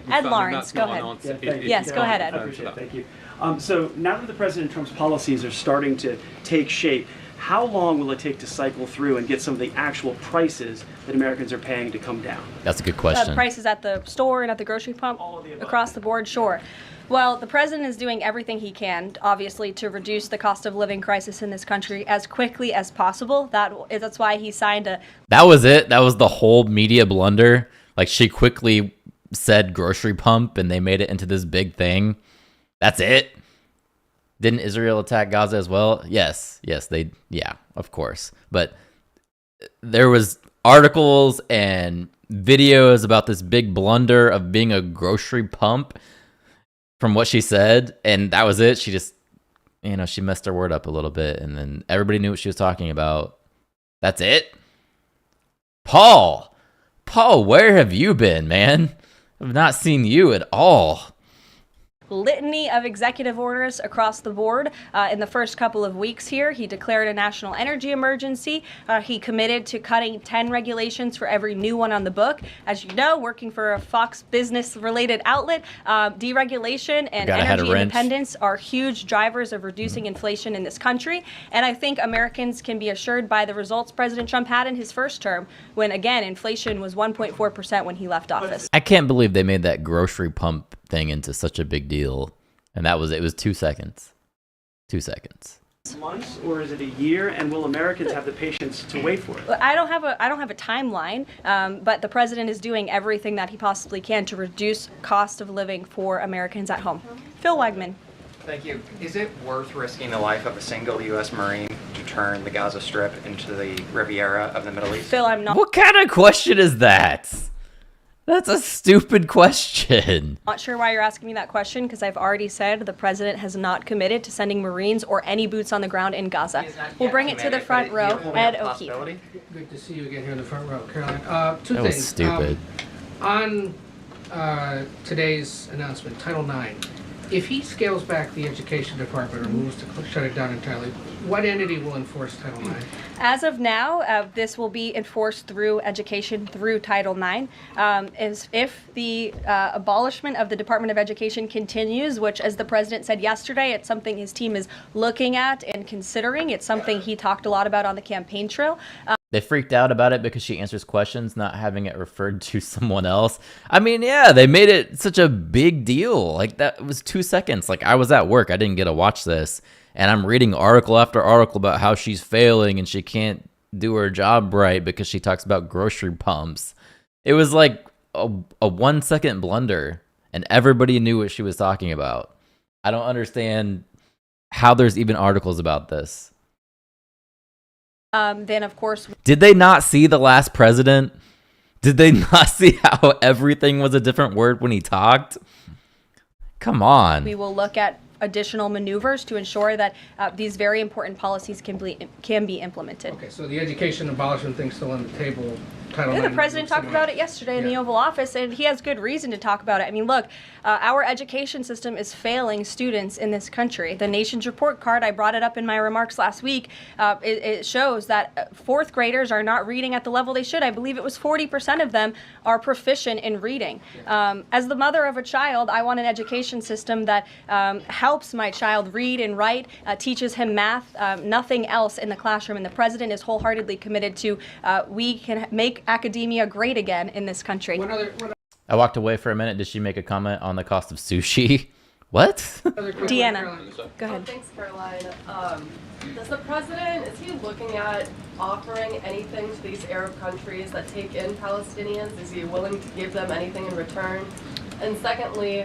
S4: Ed Lawrence, go ahead. Yes, go ahead, Ed.
S18: I appreciate it. Thank you. So now that the President Trump's policies are starting to take shape, how long will it take to cycle through and get some of the actual prices that Americans are paying to come down?
S1: That's a good question.
S4: Prices at the store and at the grocery pump? Across the board, sure. Well, the president is doing everything he can, obviously, to reduce the cost of living crisis in this country as quickly as possible. That's why he signed a...
S1: That was it? That was the whole media blunder? Like, she quickly said grocery pump, and they made it into this big thing? That's it? Didn't Israel attack Gaza as well? Yes, of course. But there was articles and videos about this big blunder of being a grocery pump from what she said, and that was it. She just, she messed her word up a little bit, and then everybody knew what she was talking about. That's it? Paul, where have you been, man? I've not seen you at all.
S4: Litany of executive orders across the board. In the first couple of weeks here, he declared a national energy emergency. He committed to cutting 10 regulations for every new one on the book. As you know, working for a Fox Business-related outlet, deregulation and energy independence are huge drivers of reducing inflation in this country. And I think Americans can be assured by the results President Trump had in his first term, when, again, inflation was 1.4% when he left office.
S1: I can't believe they made that grocery pump thing into such a big deal, and it was 2 seconds. 2 seconds.
S18: Months, or is it a year, and will Americans have the patience to wait for it?
S4: I don't have a timeline, but the president is doing everything that he possibly can to reduce cost of living for Americans at home. Phil Wegman.
S19: Thank you. Is it worth risking the life of a single U.S. Marine to turn the Gaza Strip into the Riviera of the Middle East?
S4: Phil, I'm not.
S1: What kind of question is that? That's a stupid question.
S4: Not sure why you're asking me that question, because I've already said the president has not committed to sending Marines or any boots on the ground in Gaza. We'll bring it to the front row. Ed O'Keefe.
S20: Good to see you again here in the front row, Caroline. Two
S1: that
S20: things.
S1: Was stupid.
S20: On today's announcement, Title IX, if he scales back the education department or moves to shut it down entirely, what entity will enforce Title IX?
S4: As of now, this will be enforced through education, through Title IX. If the abolishment of the Department of Education continues, which, as the president said yesterday, it's something his team is looking at and considering. It's something he talked a lot about on the campaign trail.
S1: They freaked out about it because she answers questions, not having it referred to someone else. I mean, yeah, they made it such a big deal. Like, that was 2 seconds. Like, I was at work. I didn't get to watch this. And I'm reading article after article about how she's failing and she can't do her job right because she talks about grocery pumps. It was like a 1 second blunder, and everybody knew what she was talking about. I don't understand how there's even articles about this.
S4: Then, of course,
S1: did they not see The Last President? Did they not see how everything was a different word when he talked? Come on.
S4: we will look at additional maneuvers to ensure that these very important policies can be implemented.
S20: Okay, so the education abolishment thing's still on the table. Title
S4: Yeah, the
S20: IX
S4: president talked about it yesterday in the Oval Office, and he has good reason to talk about it. I mean, look, our education system is failing students in this country. The nation's report card, I brought it up in my remarks last week, it shows that fourth graders are not reading at the level they should. I believe it was 40% of them are proficient in reading. As the mother of a child, I want an education system that helps my child read and write, teaches him math, nothing else in the classroom. And the president is wholeheartedly committed to we can make academia great again in this country.
S1: I walked away for a minute. Did she make a comment on the cost of sushi? What?
S4: Deanna, go ahead.
S21: Thanks, Caroline. Does the president, is he looking at offering anything to these Arab countries that take in Palestinians? Is he willing to give them anything in return? And secondly,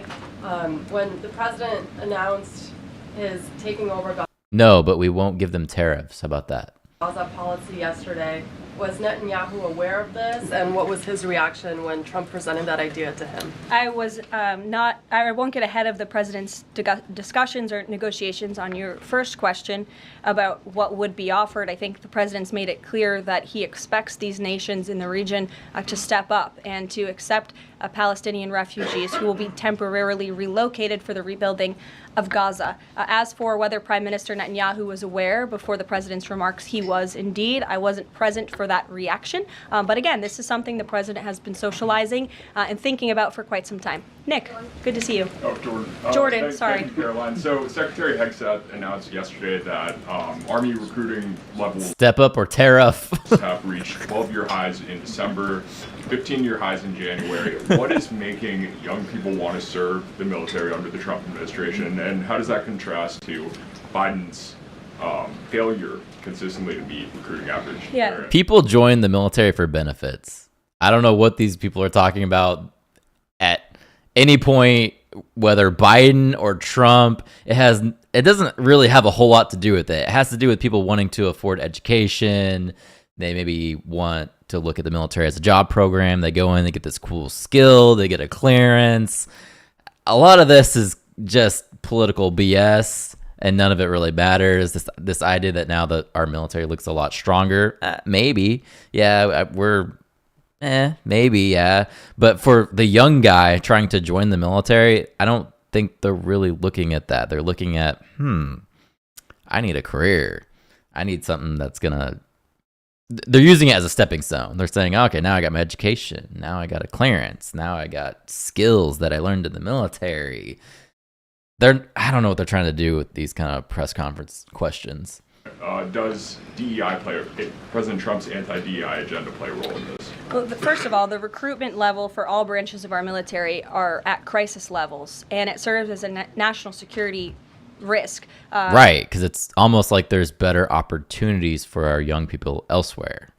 S21: when the president announced his taking over
S1: No, but we won't give them tariffs. How about that?
S21: Gaza policy yesterday, was Netanyahu aware of this, and what was his reaction when Trump presented that idea to him?
S4: I was I won't get ahead of the president's discussions or negotiations on your first question about what would be offered. I think the president's made it clear that he expects these nations in the region to step up and to accept Palestinian refugees who will be temporarily relocated for the rebuilding of Gaza. As for whether Prime Minister Netanyahu was aware before the president's remarks, he was indeed. I wasn't present for that reaction. But again, this is something the president has been socializing and thinking about for quite some time. Nick, good to see you.
S22: Oh, Jordan.
S4: Jordan, sorry.
S22: Thank you, Caroline. So Secretary Hegseth announced yesterday that Army recruiting levels
S1: Step up or tear up.
S22: have reached 12-year highs in December, 15-year highs in January. What is making young people want to serve the military under the Trump administration, and how does that contrast to Biden's failure consistently to meet recruiting average?
S4: Yeah.
S1: People join the military for benefits. I don't know what these people are talking about at any point, whether Biden or Trump. It doesn't really have a whole lot to do with it. It has to do with people wanting to afford education. They maybe want to look at the military as a job program. They go in, they get this cool skill, they get a clearance. A lot of this is just political BS, and none of it really matters. This idea that now that our military looks a lot stronger, maybe, yeah, maybe, yeah. But for the young guy trying to join the military, I don't think they're really looking at that. They're looking at, I need a career. I need something that's gonna. They're using it as a stepping stone. They're saying, okay, now I got my education. Now I got a clearance. Now I got skills that I learned in the military. I don't know what they're trying to do with these kind of press conference questions.
S22: Does DEI President Trump's anti-DEI agenda play a role in this?
S4: Well, first of all, the recruitment level for all branches of our military are at crisis levels, and it serves as a national security risk.
S1: Right, because it's almost like there's better opportunities for our young people elsewhere.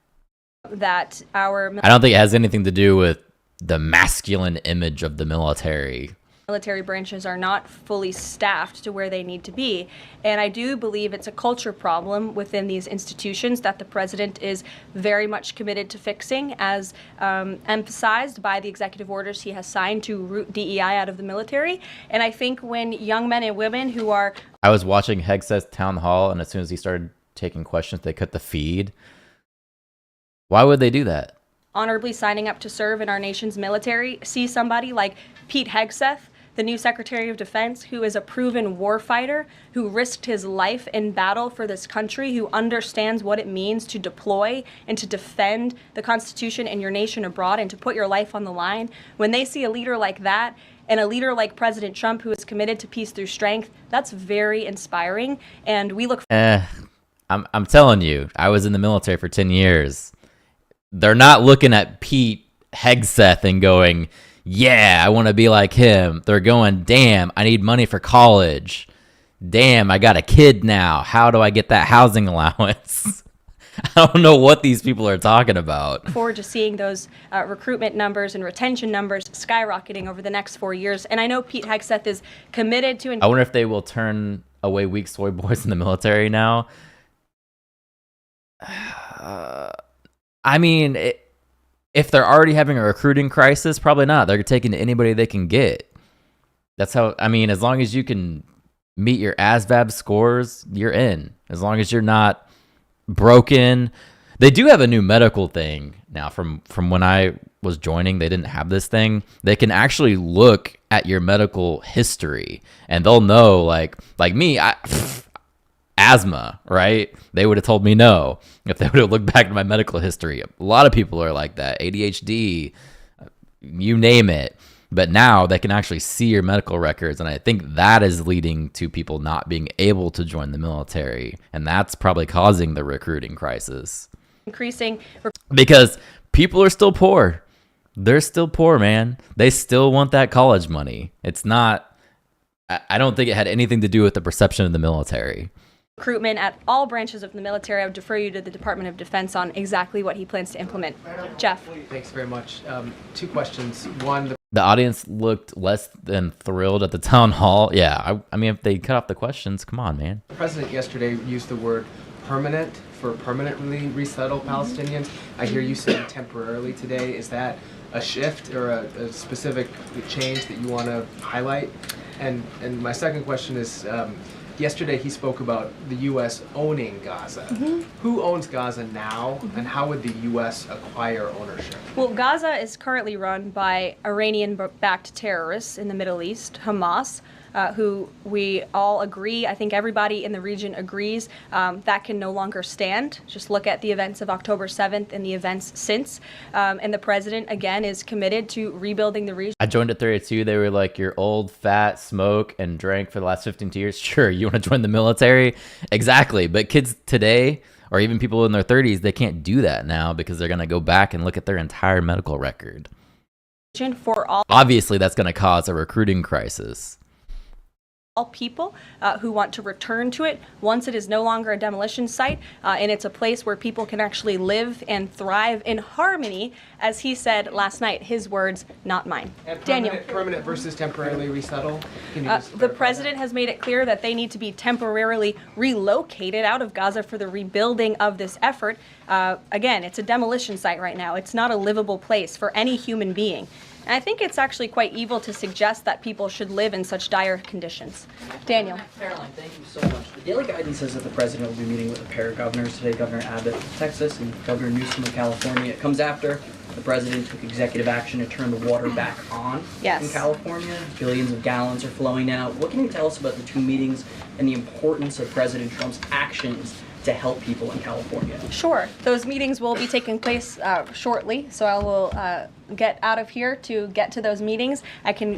S4: That our
S1: I don't think it has anything to do with the masculine image of the military.
S4: Military branches are not fully staffed to where they need to be. And I do believe it's a culture problem within these institutions that the president is very much committed to fixing, as emphasized by the executive orders he has signed to root DEI out of the military. And I think when young men and women who are...
S1: I was watching Hegseth's town hall, and as soon as he started taking questions, they cut the feed. Why would they do that?
S4: Honorably signing up to serve in our nation's military, see somebody like Pete Hegseth, the new Secretary of Defense, who is a proven warfighter, who risked his life in battle for this country, who understands what it means to deploy and to defend the Constitution and your nation abroad and to put your life on the line. When they see a leader like that and a leader like President Trump, who is committed to peace through strength, that's very inspiring. And we look...
S1: I'm telling you, I was in the military for 10 years. they're not looking at Pete Hegseth and going, yeah, I want to be like him. They're going, damn, I need money for college. Damn, I got a kid now. How do I get that housing allowance? I don't know what these people are talking about.
S4: Forward to seeing those recruitment numbers and retention numbers skyrocketing over the next 4 years. And I know Pete Hegseth is committed to...
S1: I wonder if they will turn away weak soy boys in the military now. I mean, if they're already having a recruiting crisis, probably not. They're taking anybody they can get. That's how, I mean, as long as you can meet your ASVAB scores, you're in. As long as you're not broken. They do have a new medical thing now. From when I was joining, they didn't have this thing. They can actually look at your medical history and they'll know, like me, asthma, right? They would have told me no if they would have looked back at my medical history. A lot of people are like that. ADHD, you name it. But now they can actually see your medical records, and I think that is leading to people not being able to join the military, and that's probably causing the recruiting crisis.
S4: Increasing
S1: because people are still poor. They're still poor, man. They still want that college money. It's not, I don't think it had anything to do with the perception of the military.
S4: Recruitment at all branches of the military. I would defer you to the Department of Defense on exactly what he plans to implement. Jeff.
S2: Thanks very much. 2 questions. One,
S1: the audience looked less than thrilled at the town hall. Yeah, I mean, if they cut off the questions, come on, man.
S2: the president yesterday used the word permanent for permanently resettle Palestinians. I hear you saying temporarily today. Is that a shift or a specific change that you want to highlight? And my second question is, yesterday he spoke about the U.S. owning Gaza. Who owns Gaza now, and how would the U.S. acquire ownership?
S4: Well, Gaza is currently run by Iranian-backed terrorists in the Middle East, Hamas, who we all agree, I think everybody in the region agrees, that can no longer stand. Just look at the events of October 7th and the events since. And the president, again, is committed to rebuilding the region.
S1: I joined at 32. They were like, you're old, fat, smoke, and drank for the last 15 years. Sure, you want to join the military? Exactly. But kids today, or even people in their 30s, they can't do that now because they're going to go back and look at their entire medical record.
S4: For all
S1: Obviously, that's going to cause a recruiting crisis.
S4: People who want to return to it once it is no longer a demolition site, and it's a place where people can actually live and thrive in harmony, as he said last night. His words, not mine.
S2: And
S4: Daniel.
S2: Permanent versus temporarily resettle? Can you just
S4: The president has made it clear that they need to be temporarily relocated out of Gaza for the rebuilding of this effort. Again, it's a demolition site right now. It's not a livable place for any human being. And I think it's actually quite evil to suggest that people should live in such dire conditions. Daniel.
S3: Caroline, thank you so much. The Daily Guidance says that the president will be meeting with a pair of governors today, Governor Abbott of Texas and Governor Newsom of California. It comes after the president took executive action to turn the water back on in California. Billions of gallons are flowing now. What can you tell us about the 2 meetings and the importance of President Trump's actions to help people in California?
S4: Sure. Those meetings will be taking place shortly, so I will get out of here to get to those meetings.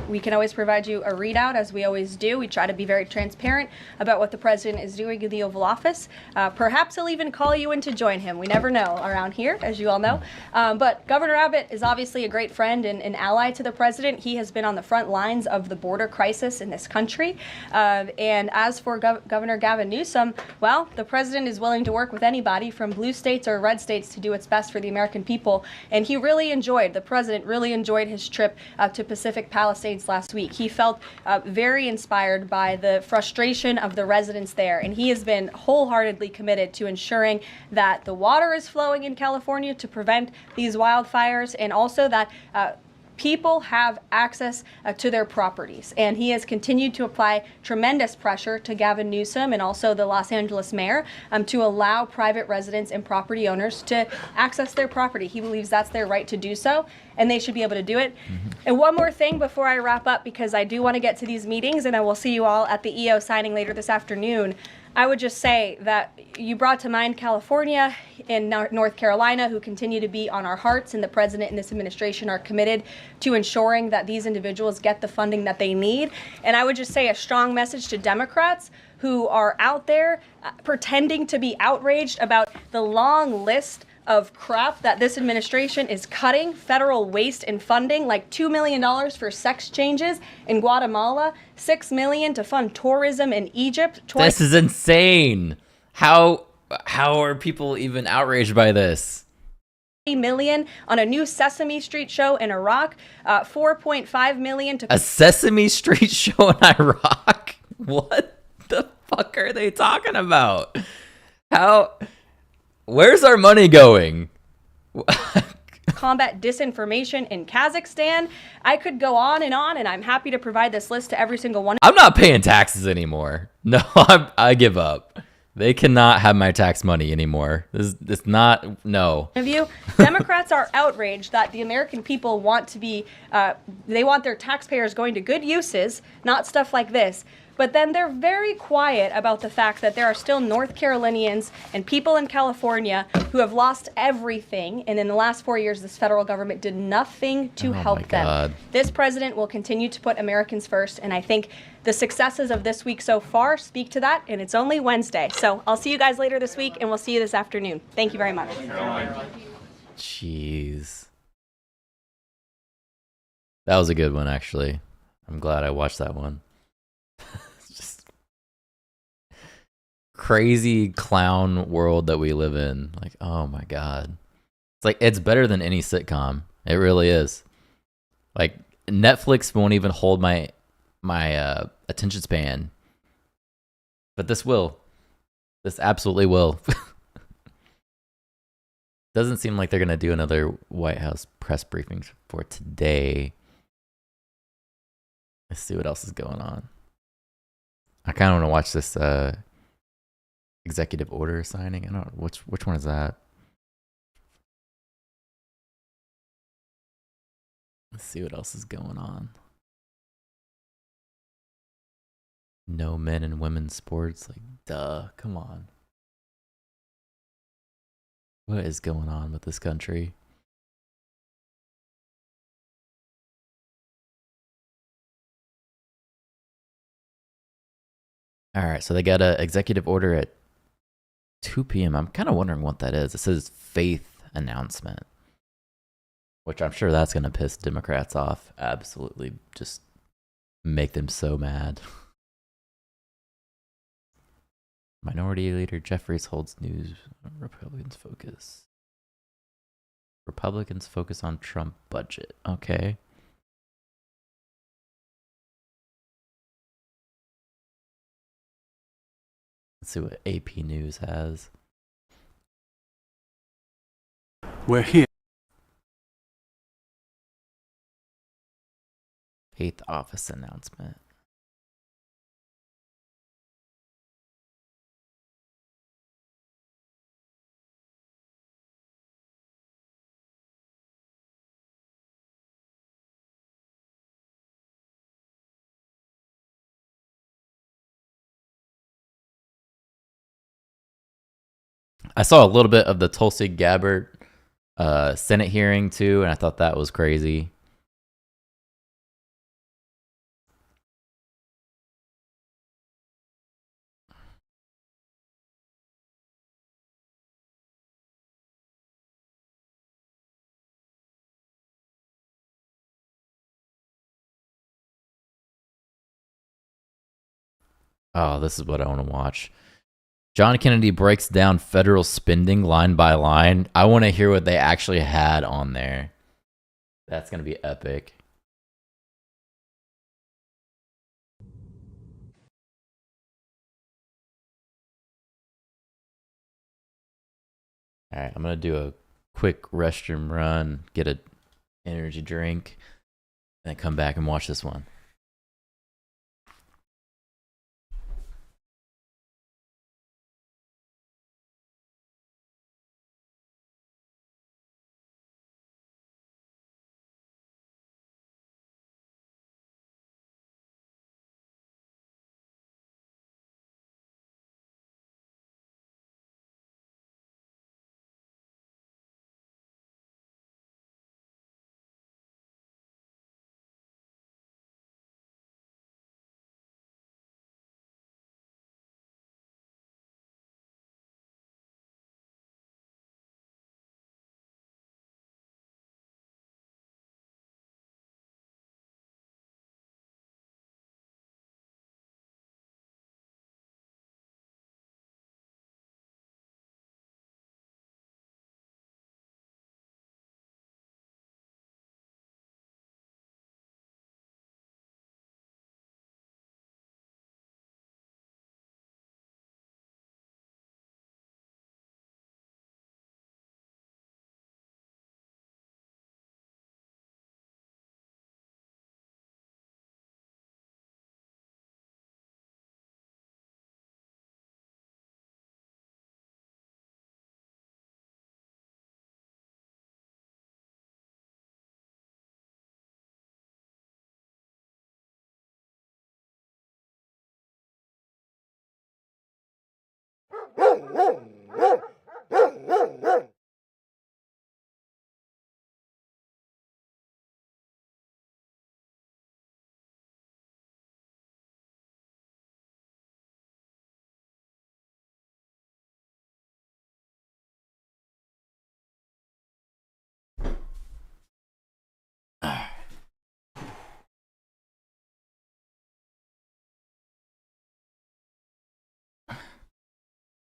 S4: We can always provide you a readout, as we always do. We try to be very transparent about what the president is doing in the Oval Office. Perhaps he'll even call you in to join him. We never know around here, as you all know. But Governor Abbott is obviously a great friend and an ally to the president. He has been on the front lines of the border crisis in this country. And as for Governor Gavin Newsom, well, the president is willing to work with anybody from blue states or red states to do what's best for the American people. And he really enjoyed, the president really enjoyed his trip to Pacific Palisades last week. He felt very inspired by the frustration of the residents there. And he has been wholeheartedly committed to ensuring that the water is flowing in California to prevent these wildfires, and also that people have access to their properties. And he has continued to apply tremendous pressure to Gavin Newsom and also the Los Angeles mayor to allow private residents and property owners to access their property. He believes that's their right to do so, and they should be able to do it. And one more thing before I wrap up, because I do want to get to these meetings, and I will see you all at the EO signing later this afternoon. I would just say that you brought to mind California and North Carolina, who continue to be on our hearts, and the president and this administration are committed to ensuring that these individuals get the funding that they need. And I would just say a strong message to Democrats who are out there pretending to be outraged about the long list of crap that this administration is cutting federal waste and funding, like $2 million for sex changes in Guatemala, $6 million to fund tourism in Egypt.
S1: This is insane. How are people even outraged by this?
S4: $million on a new Sesame Street show in Iraq, $4.5 million to
S1: a Sesame Street show in Iraq. What the fuck are they talking about? Where's our money going?
S4: combat disinformation in Kazakhstan. I could go on, and I'm happy to provide this list to every single one.
S1: I'm not paying taxes anymore. No, I give up. They cannot have my tax money anymore. It's not, no.
S4: Of you, Democrats are outraged that the American people want to be, they want their taxpayers going to good uses, not stuff like this. But then they're very quiet about the fact that there are still North Carolinians and people in California who have lost everything. And in the last 4 years, this federal government did nothing to help them. This president will continue to put Americans first. And I think the successes of this week so far speak to that. And it's only Wednesday. So I'll see you guys later this week, and we'll see you this afternoon. Thank you very much.
S1: Jeez. That was a good one, actually. I'm glad I watched that one. Crazy clown world that we live in. Like, oh my god, it's like it's better than any sitcom. It really is. Like, Netflix won't even hold my attention span, but this absolutely will. Doesn't seem like they're gonna do another White House press briefing for today. Let's see what else is going on. I kind of want to watch this executive order signing. I don't know which one is that. Let's see what else is going on. No men and women's sports. Like, duh, come on. What is going on with this country? All right, so they got an executive order at 2 p.m. I'm kind of wondering what that is. It says faith announcement, which I'm sure that's going to piss Democrats off. Absolutely just make them so mad. Minority Leader Jeffries holds news. Republicans focus on Trump budget. Okay. Let's see what AP News has.
S5: We're here.
S1: Faith office announcement. I saw a little bit of the Tulsi Gabbard Senate hearing too, and I thought that was crazy. Oh, this is what I want to watch. John Kennedy breaks down federal spending line by line. I want to hear what they actually had on there. That's going to be epic. All right, I'm going to do a quick restroom run, get an energy drink, and then come back and watch this one.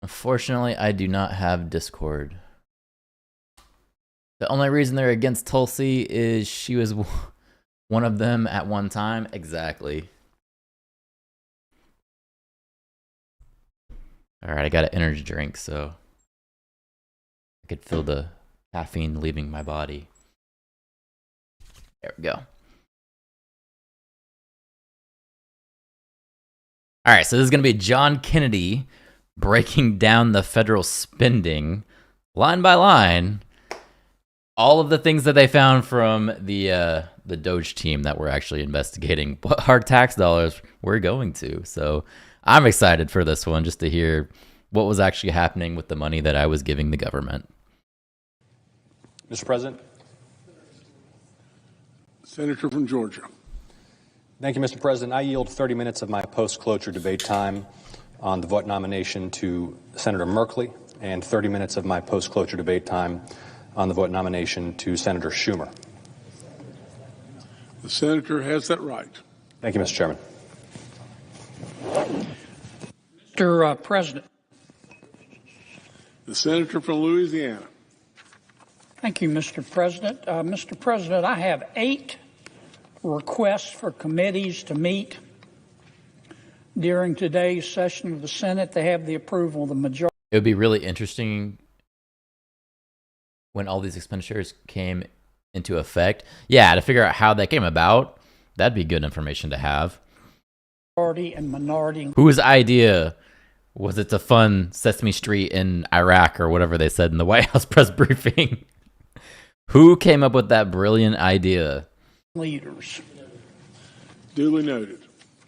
S1: Unfortunately, I do not have Discord. The only reason they're against Tulsi is she was one of them at one time. Exactly. All right, I got an energy drink, so I could feel the caffeine leaving my body. There we go. All right, so this is going to be John Kennedy breaking down the federal spending line by line. All of the things that they found from the Doge team that we're actually investigating what our tax dollars were going to. So I'm excited for this one just to hear what was actually happening with the money that I was giving the government.
S6: Mr. President.
S5: Senator from Georgia.
S6: Thank you, Mr. President. I yield 30 minutes of my post-cloture debate time on the vote nomination to Senator Merkley and 30 minutes of my post-cloture debate time on the vote nomination to Senator Schumer.
S5: The senator has that right.
S6: Thank you, Mr. Chairman.
S7: Mr. President.
S5: The senator from Louisiana.
S7: Thank you, Mr. President. Mr. President, I have 8 requests for committees to meet during today's session of the Senate. They have the approval of the majority.
S1: It would be really interesting when all these expenditures came into effect. Yeah, to figure out how they came about. That'd be good information to have.
S7: Majority and minority.
S1: Whose idea was it to fund Sesame Street in Iraq or whatever they said in the White House press briefing? Who came up with that brilliant idea?
S7: Leaders.
S5: Duly noted.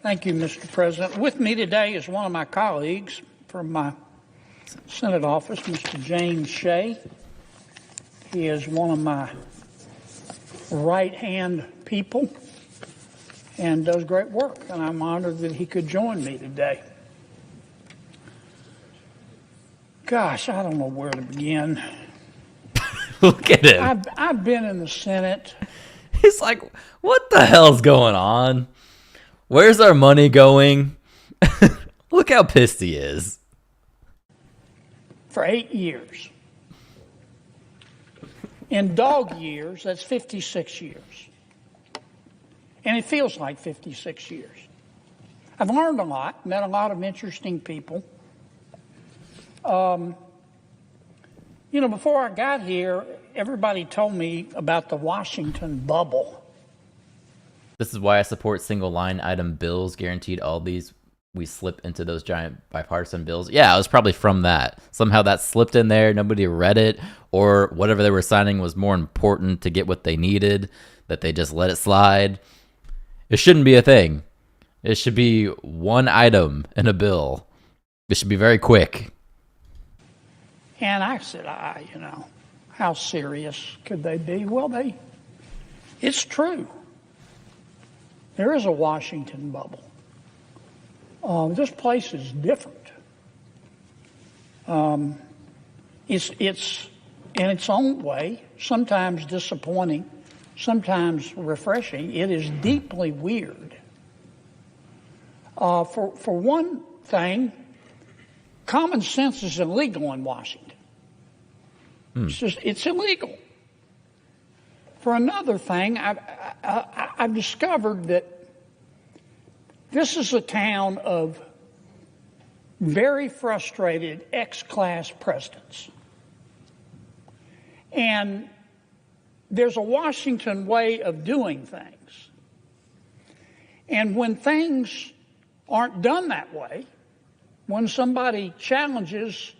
S7: Thank you, Mr. President. With me today is one of my colleagues from my Senate office, Mr. James Shea. He is one of my right-hand people and does great work, and I'm honored that he could join me today. Gosh, I don't know where to begin.
S1: Look at him.
S7: I've been in the Senate.
S1: He's like, what the hell's going on? Where's our money going? Look how pissed he is.
S7: For 8 years. In dog years, that's 56 years. And it feels like 56 years. I've learned a lot, met a lot of interesting people. You know, before I got here, everybody told me about the Washington bubble.
S1: This is why I support single line item bills, guaranteed all these. We slip into those giant bipartisan bills. Yeah, it was probably from that. Somehow that slipped in there. Nobody read it, or whatever they were signing was more important to get what they needed, that they just let it slide. It shouldn't be a thing. It should be one item in a bill. It should be very quick.
S7: And I said, you know, how serious could they be? Well, it's true. There is a Washington bubble. This place is different. It's in its own way, sometimes disappointing, sometimes refreshing. It is deeply weird. For one thing, common sense is illegal in Washington. It's illegal. For another thing, I've discovered that this is a town of very frustrated ex-class presidents. And there's a Washington way of doing things. And when things aren't done that way, when somebody challenges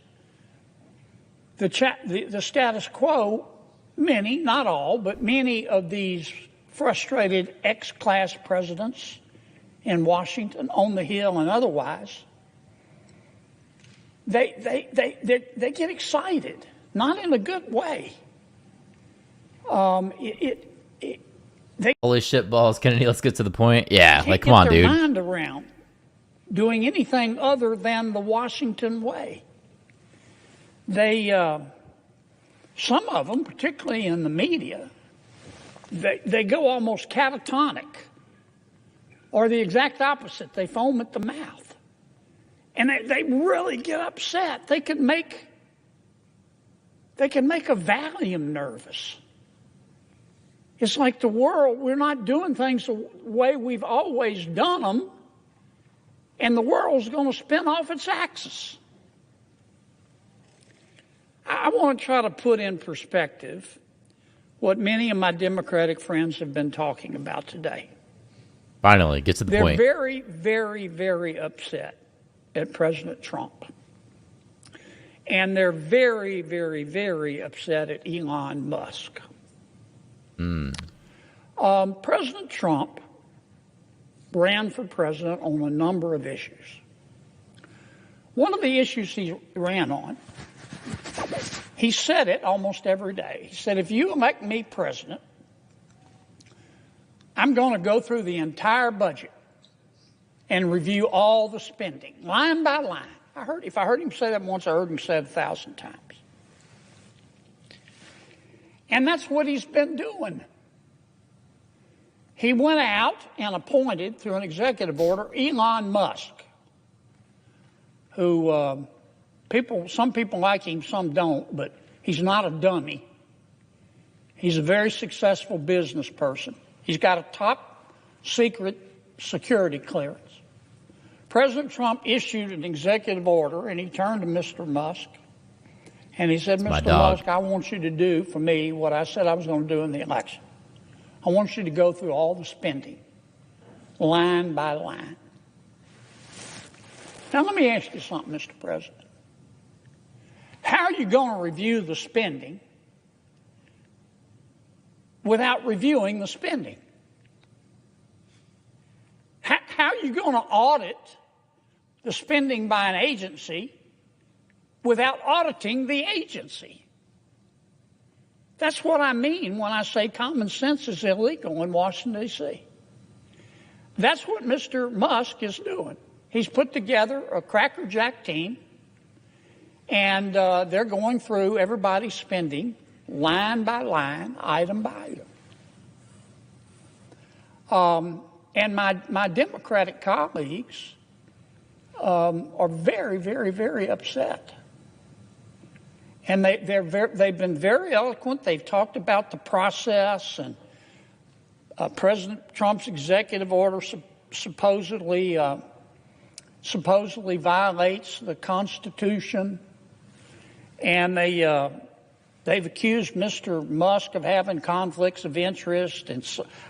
S7: the status quo, many, not all, but many of these frustrated ex-class presidents in Washington, on the Hill and otherwise, they get excited, not in a good way.
S1: Holy shit balls, Kennedy, let's get to the point. Yeah,
S7: Can't
S1: like, come on,
S7: get their
S1: dude.
S7: mind around doing anything other than the Washington way. They, some of them, particularly in the media, they go almost catatonic, or the exact opposite. They foam at the mouth, and they really get upset. They can make a Valium nervous. It's like the world, we're not doing things the way we've always done them, and the world's going to spin off its axis. I want to try to put in perspective what many of my Democratic friends have been talking about today.
S1: Finally, get to the point.
S7: They're very, very, very upset at President Trump. And they're very, very, very upset at Elon Musk. President Trump ran for president on a number of issues. One of the issues he ran on, he said it almost every day. He said, if you elect me president, I'm going to go through the entire budget and review all the spending, line by line. If I heard him say that once, I heard him say it 1,000 times. And that's what he's been doing. He went out and appointed, through an executive order, Elon Musk, who some people like him, some don't, but he's not a dummy. He's a very successful business person. He's got a top secret security clearance. President Trump issued an executive order, and he turned to Mr. Musk, and he said, Mr. Musk, I want you to do for me what I said I was going to do in the election. I want you to go through all the spending, line by line. Now, let me ask you something, Mr. President. How are you going to review the spending without reviewing the spending? How are you going to audit the spending by an agency without auditing the agency? That's what I mean when I say common sense is illegal in Washington, D.C. That's what Mr. Musk is doing. He's put together a crackerjack team, and they're going through everybody's spending line by line, item by item. And my Democratic colleagues are very, very, very upset. And they've been very eloquent. They've talked about the process, and President Trump's executive order supposedly violates the Constitution. And they've accused Mr. Musk of having conflicts of interest. And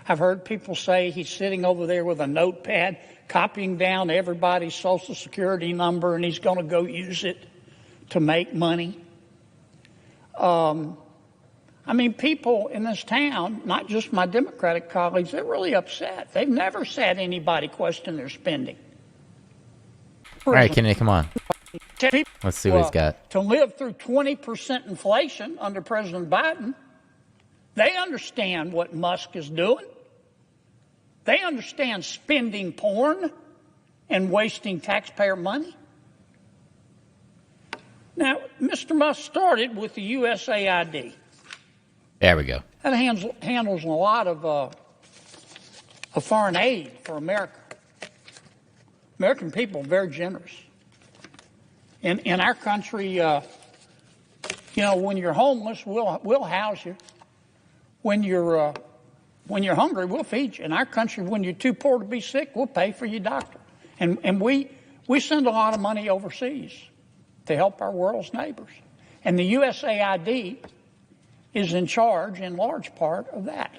S7: I've heard people say he's sitting over there with a notepad, copying down everybody's Social Security number, and he's going to go use it to make money. I mean, people in this town, not just my Democratic colleagues, they're really upset. They've never said anybody question their spending.
S1: All right, Kennedy, come on. Let's see what he's got.
S7: To live through 20% inflation under President Biden, they understand what Musk is doing. They understand spending porn and wasting taxpayer money. Now, Mr. Musk started with the USAID.
S1: There we go.
S7: That handles a lot of foreign aid for America. American people are very generous. In our country, when you're homeless, we'll house you. When you're hungry, we'll feed you. In our country, when you're too poor to be sick, we'll pay for your doctor. And we send a lot of money overseas to help our world's neighbors. And the USAID is in charge, in large part, of that.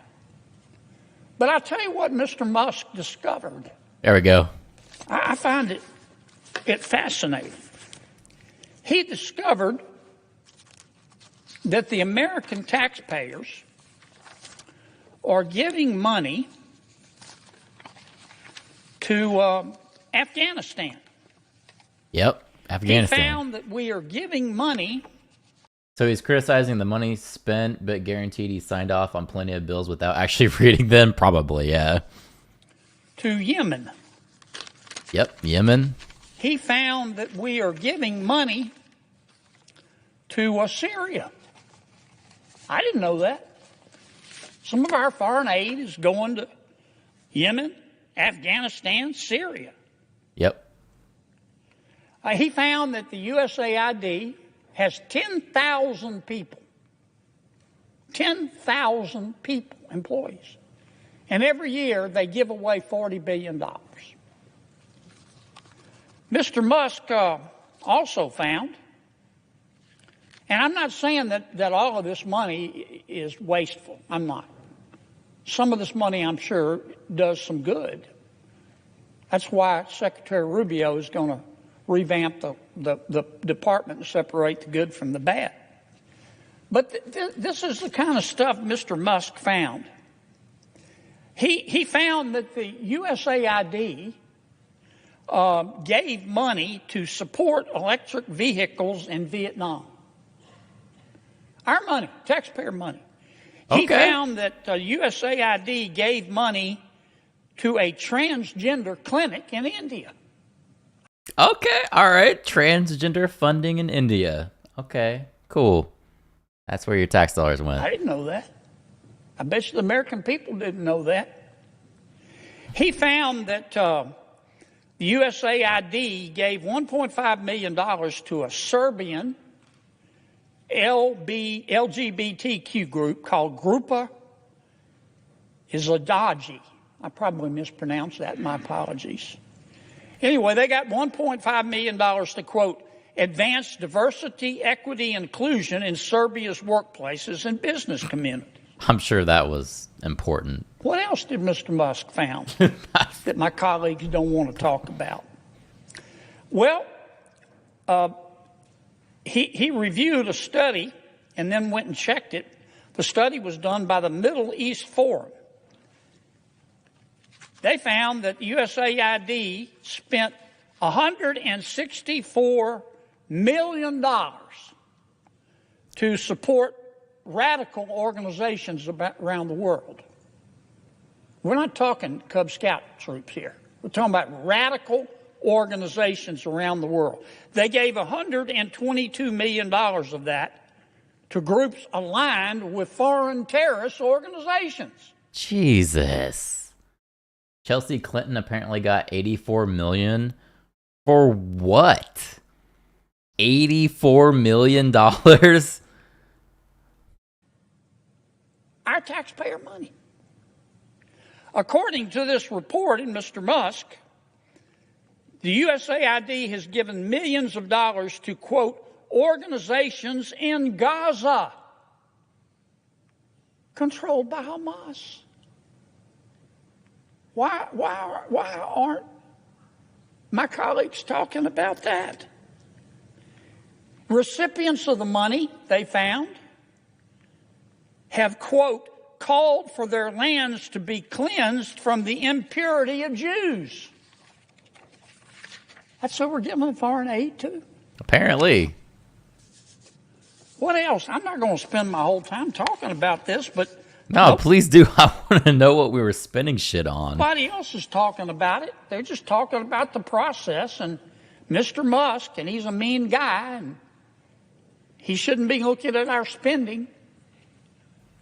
S7: But I'll tell you what Mr. Musk discovered.
S1: There we go.
S7: I find it fascinating. He discovered that the American taxpayers are giving money to Afghanistan.
S1: Yep. Afghanistan.
S7: He found that we are giving money.
S1: So he's criticizing the money spent, but guaranteed he signed off on plenty of bills without actually reading them? Probably, yeah.
S7: To Yemen.
S1: Yep, Yemen.
S7: He found that we are giving money to Syria. I didn't know that. Some of our foreign aid is going to Yemen, Afghanistan, Syria.
S1: Yep.
S7: He found that the USAID has 10,000 people. 10,000 people, employees. And every year they give away $40 billion. Mr. Musk also found, and I'm not saying that all of this money is wasteful. I'm not. Some of this money, I'm sure, does some good. That's why Secretary Rubio is going to revamp the department and separate the good from the bad. But this is the kind of stuff Mr. Musk found. He found that the USAID gave money to support electric vehicles in Vietnam. Our money, taxpayer money. He found that USAID gave money to a transgender clinic in India.
S1: Okay, all right. Transgender funding in India. Okay, cool. That's where your tax dollars went.
S7: I didn't know that. I bet you the American people didn't know that. He found that the USAID gave $1.5 million to a Serbian LGBTQ group called Grupa Izladaji. I probably mispronounced that. My apologies. Anyway, they got $1.5 million to, quote, advance diversity, equity, inclusion in Serbia's workplaces and business community.
S1: I'm sure that was important.
S7: What else did Mr. Musk found that my colleagues don't want to talk about? Well, he reviewed a study and then went and checked it. The study was done by the Middle East Forum. They found that USAID spent $164 million to support radical organizations around the world. We're not talking Cub Scout troops here. We're talking about radical organizations around the world. They gave $122 million of that to groups aligned with foreign terrorist organizations.
S1: Jesus. Chelsea Clinton apparently got $84 million. For what? $84 million?
S7: Our taxpayer money. According to this report in Mr. Musk, the USAID has given millions of dollars to, quote, organizations in Gaza controlled by Hamas. Why aren't my colleagues talking about that? Recipients of the money, they found, have, quote, called for their lands to be cleansed from the impurity of Jews. That's who we're giving foreign aid to?
S1: Apparently.
S7: What else? I'm not going to spend my whole time talking about this, but...
S1: No, please do. I want to know what we were spending shit on.
S7: Nobody else is talking about it. They're just talking about the process and Mr. Musk, and he's a mean guy, and he shouldn't be looking at our spending.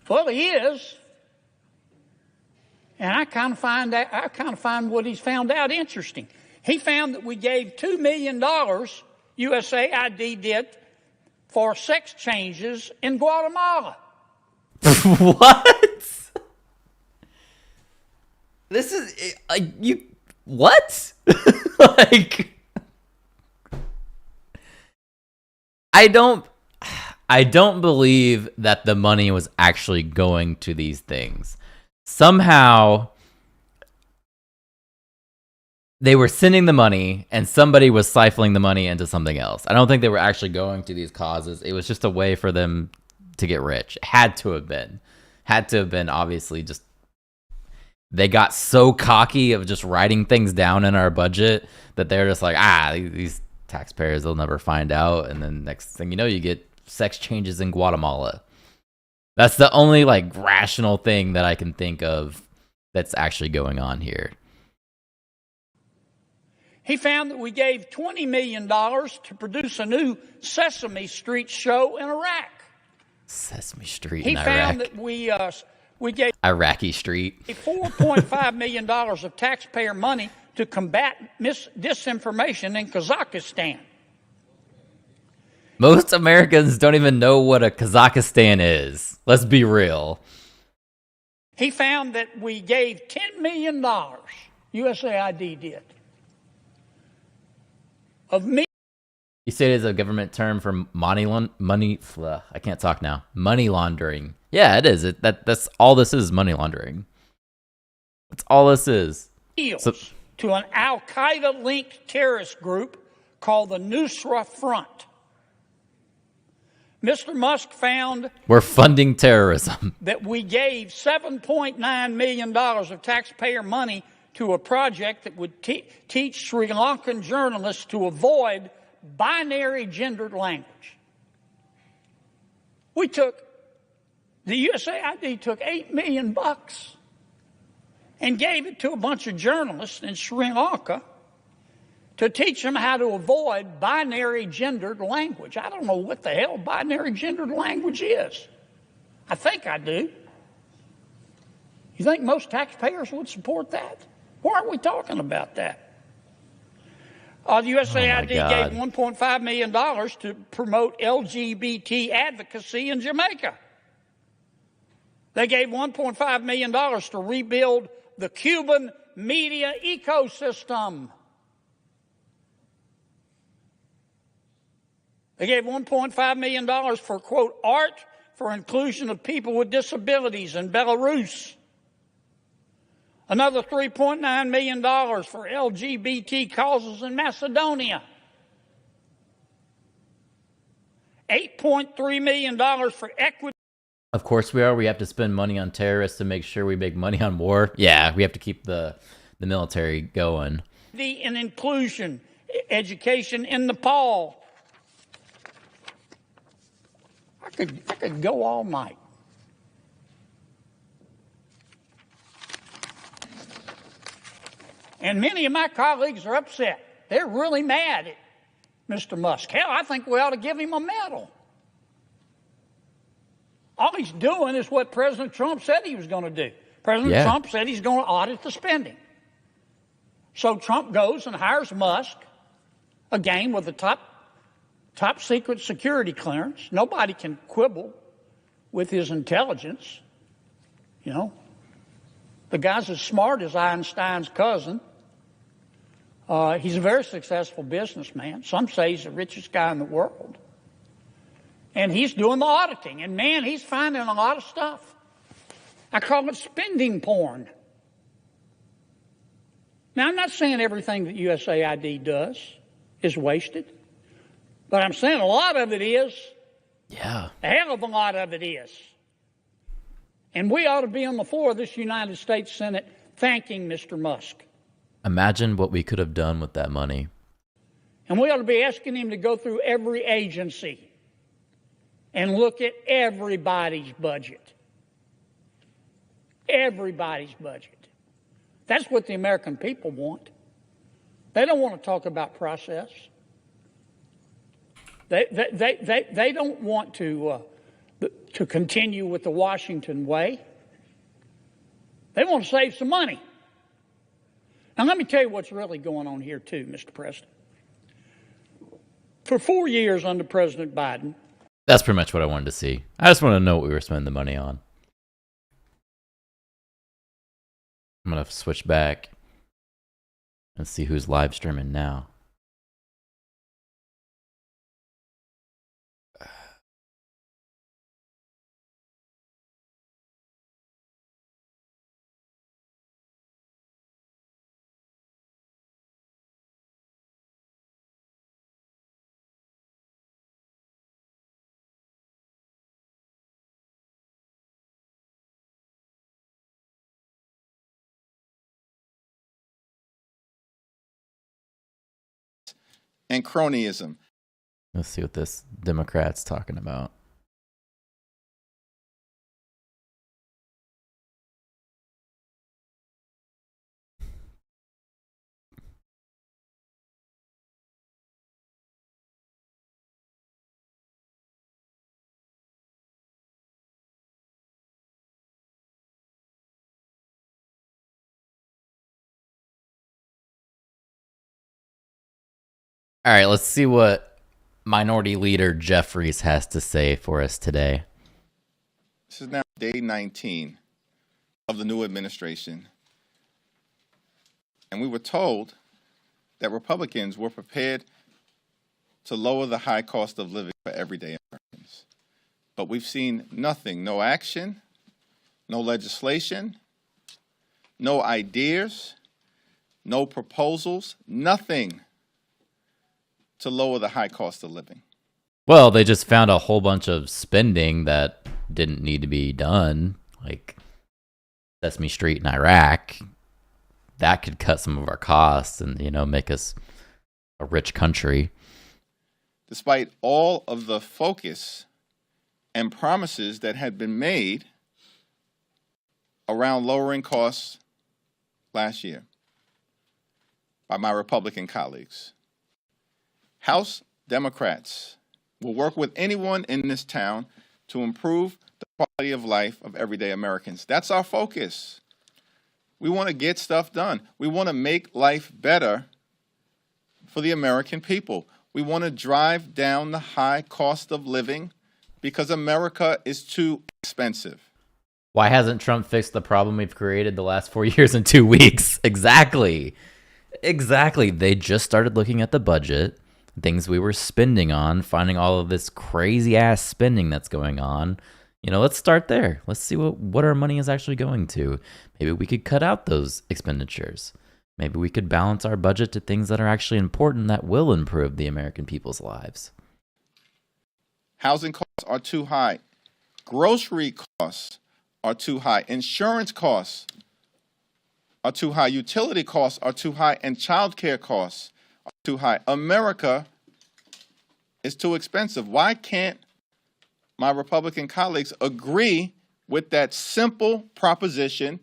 S7: Well, he is. And I kind of find what he's found out interesting. He found that we gave $2 million, USAID did, for sex changes in Guatemala.
S1: What? This is you. What? Like, I don't believe that the money was actually going to these things. Somehow, they were sending the money, and somebody was siphoning the money into something else. I don't think they were actually going to these causes. It was just a way for them to get rich. Had to have been, obviously. Just they got so cocky of just writing things down in our budget that they're just like, these taxpayers, they'll never find out. And then next thing you know, you get sex changes in Guatemala. That's the only like rational thing that I can think of that's actually going on here.
S7: He found that we gave $20 million to produce a new Sesame Street show in Iraq.
S1: Sesame Street
S7: He
S1: in Iraq.
S7: found that we gave
S1: Iraqi Street.
S7: $4.5 million of taxpayer money to combat disinformation in Kazakhstan.
S1: Most Americans don't even know what a Kazakhstan is. Let's be real.
S7: He found that we gave $10 million, USAID did, of me.
S1: You say it is a government term for money. I can't talk now. Money laundering. Yeah, it is. That's all this is. Money laundering. That's all this is.
S7: So, to an Al-Qaeda-linked terrorist group called the Nusra Front. Mr. Musk found
S1: we're funding terrorism.
S7: That we gave $7.9 million of taxpayer money to a project that would teach Sri Lankan journalists to avoid binary gendered language. The USAID took $8 million and gave it to a bunch of journalists in Sri Lanka to teach them how to avoid binary gendered language. I don't know what the hell binary gendered language is. I think I do. You think most taxpayers would support that? Why aren't we talking about that? The USAID gave $1.5 million to promote LGBT advocacy in Jamaica. They gave $1.5 million to rebuild the Cuban media ecosystem. They gave $1.5 million for, quote, art for inclusion of people with disabilities in Belarus. Another $3.9 million for LGBT causes in Macedonia. $8.3 million for equity.
S1: Of course we are. We have to spend money on terrorists to make sure we make money on war. Yeah, we have to keep the military going.
S7: And inclusion, education in Nepal. I could go all night. And many of my colleagues are upset. They're really mad at Mr. Musk. Hell, I think we ought to give him a medal. All he's doing is what President Trump said he was going to do. President Trump said he's going to audit the spending. So Trump goes and hires Musk, again with the top secret security clearance. Nobody can quibble with his intelligence. You know, the guy's as smart as Einstein's cousin. He's a very successful businessman. Some say he's the richest guy in the world. And he's doing the auditing. And man, he's finding a lot of stuff. I call it spending porn. Now, I'm not saying everything that USAID does is wasted. But I'm saying a lot of it is.
S1: Yeah.
S7: A hell of a lot of it is. And we ought to be on the floor of this United States Senate thanking Mr. Musk.
S1: Imagine what we could have done with that money.
S7: And we ought to be asking him to go through every agency and look at everybody's budget. Everybody's budget. That's what the American people want. They don't want to talk about process. They don't want to continue with the Washington way. They want to save some money. Now, let me tell you what's really going on here, too, Mr. President. For 4 years under President Biden.
S1: That's pretty much what I wanted to see. I just want to know what we were spending the money on. I'm going to switch back and see who's live streaming now.
S8: and cronyism.
S1: Let's see what this Democrat's talking about. All right, let's see what Minority Leader Jeffries has to say for us today.
S8: This is now day 19 of the new administration. And we were told that Republicans were prepared to lower the high cost of living for everyday Americans. But we've seen nothing, no action, no legislation, no ideas, no proposals, nothing to lower the high cost of living.
S1: Well, they just found a whole bunch of spending that didn't need to be done, like Sesame Street in Iraq. That could cut some of our costs and, make us a rich country.
S8: Despite all of the focus and promises that had been made around lowering costs last year by my Republican colleagues. House Democrats will work with anyone in this town to improve the quality of life of everyday Americans. That's our focus. We want to get stuff done. We want to make life better for the American people. We want to drive down the high cost of living because America is too expensive.
S1: Why hasn't Trump fixed the problem we've created the last 4 years in 2 weeks? Exactly. They just started looking at the budget, things we were spending on, finding all of this crazy ass spending that's going on. Let's start there. Let's see what our money is actually going to. Maybe we could cut out those expenditures. Maybe we could balance our budget to things that are actually important that will improve the American people's lives.
S8: Housing costs are too high. Grocery costs are too high. Insurance costs are too high. Utility costs are too high. And child care costs are too high. America is too expensive. Why can't my Republican colleagues agree with that simple proposition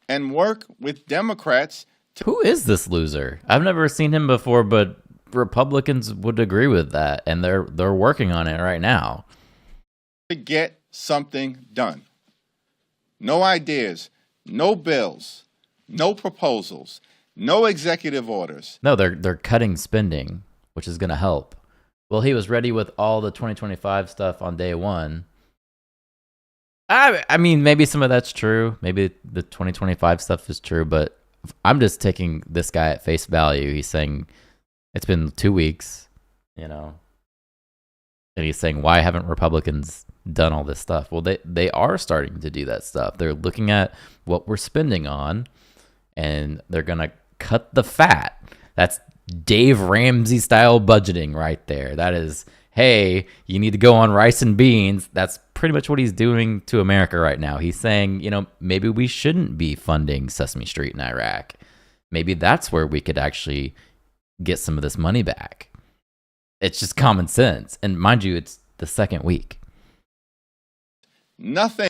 S8: and work with Democrats?
S1: Who is this loser? I've never seen him before, but Republicans would agree with that, and they're working on it right now.
S8: To get something done. No ideas, no bills, no proposals, no executive orders.
S1: No, they're cutting spending, which is going to help. Well, he was ready with all the 2025 stuff on day one. I mean, maybe some of that's true. Maybe the 2025 stuff is true, but I'm just taking this guy at face value. He's saying it's been 2 weeks, and he's saying, why haven't Republicans done all this stuff? Well, they are starting to do that stuff. They're looking at what we're spending on, and they're going to cut the fat. That's Dave Ramsey style budgeting right there. That is, hey, you need to go on rice and beans. That's pretty much what he's doing to America right now. He's saying, maybe we shouldn't be funding Sesame Street in Iraq. Maybe that's where we could actually get some of this money back. It's just common sense. And mind you, it's the second week.
S8: Nothing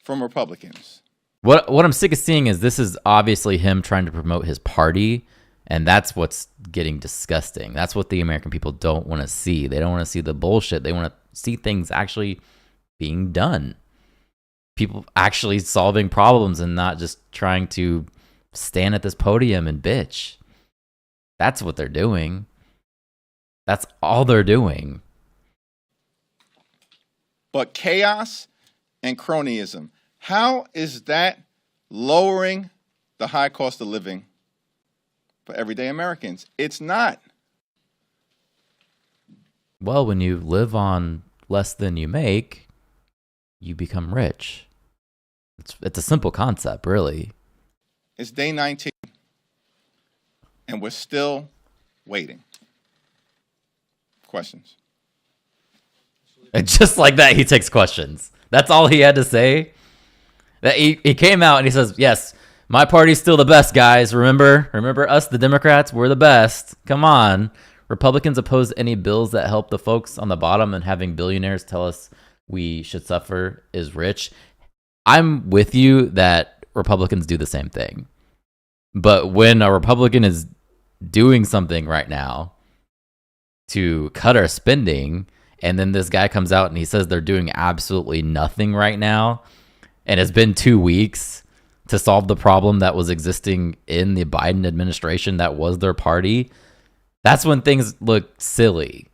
S8: from Republicans.
S1: What I'm sick of seeing is this is obviously him trying to promote his party, and that's what's getting disgusting. That's what the American people don't want to see. They don't want to see the bullshit. They want to see things actually being done. People actually solving problems and not just trying to stand at this podium and bitch. That's what they're doing. That's all they're doing.
S8: But chaos and cronyism. How is that lowering the high cost of living for everyday Americans? It's not.
S1: Well, when you live on less than you make, you become rich. It's a simple concept, really.
S8: It's day 19, and we're still waiting. Questions?
S1: And just like that, he takes questions. That's all he had to say. That he came out and he says, yes, My party's still the best, guys. Remember us, the Democrats, we're the best. Come on. Republicans oppose any bills that help the folks on the bottom, and having billionaires tell us we should suffer is rich. I'm with you that Republicans do the same thing. But when a Republican is doing something right now to cut our spending, and then this guy comes out and he says they're doing absolutely nothing right now, and it's been 2 weeks to solve the problem that was existing in the Biden administration that was their party, that's when things look silly.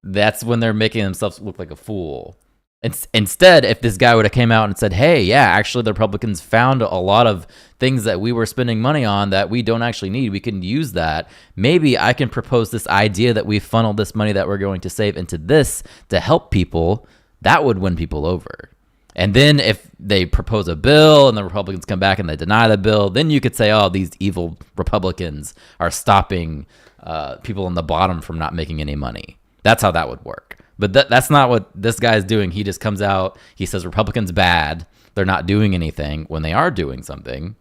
S1: That's when they're making themselves look like a fool. Instead, if this guy would have came out and said, hey, yeah, actually the Republicans found a lot of things that we were spending money on that we don't actually need, we can use that. Maybe I can propose this idea that we funnel this money that we're going to save into this to help people. That would win people over. And then if they propose a bill and the Republicans come back and they deny the bill, then you could say, oh, these evil Republicans are stopping people on the bottom from not making any money. That's how that would work. But that's not what this guy is doing. He just comes out, he says Republicans bad. They're not doing anything when they are doing something.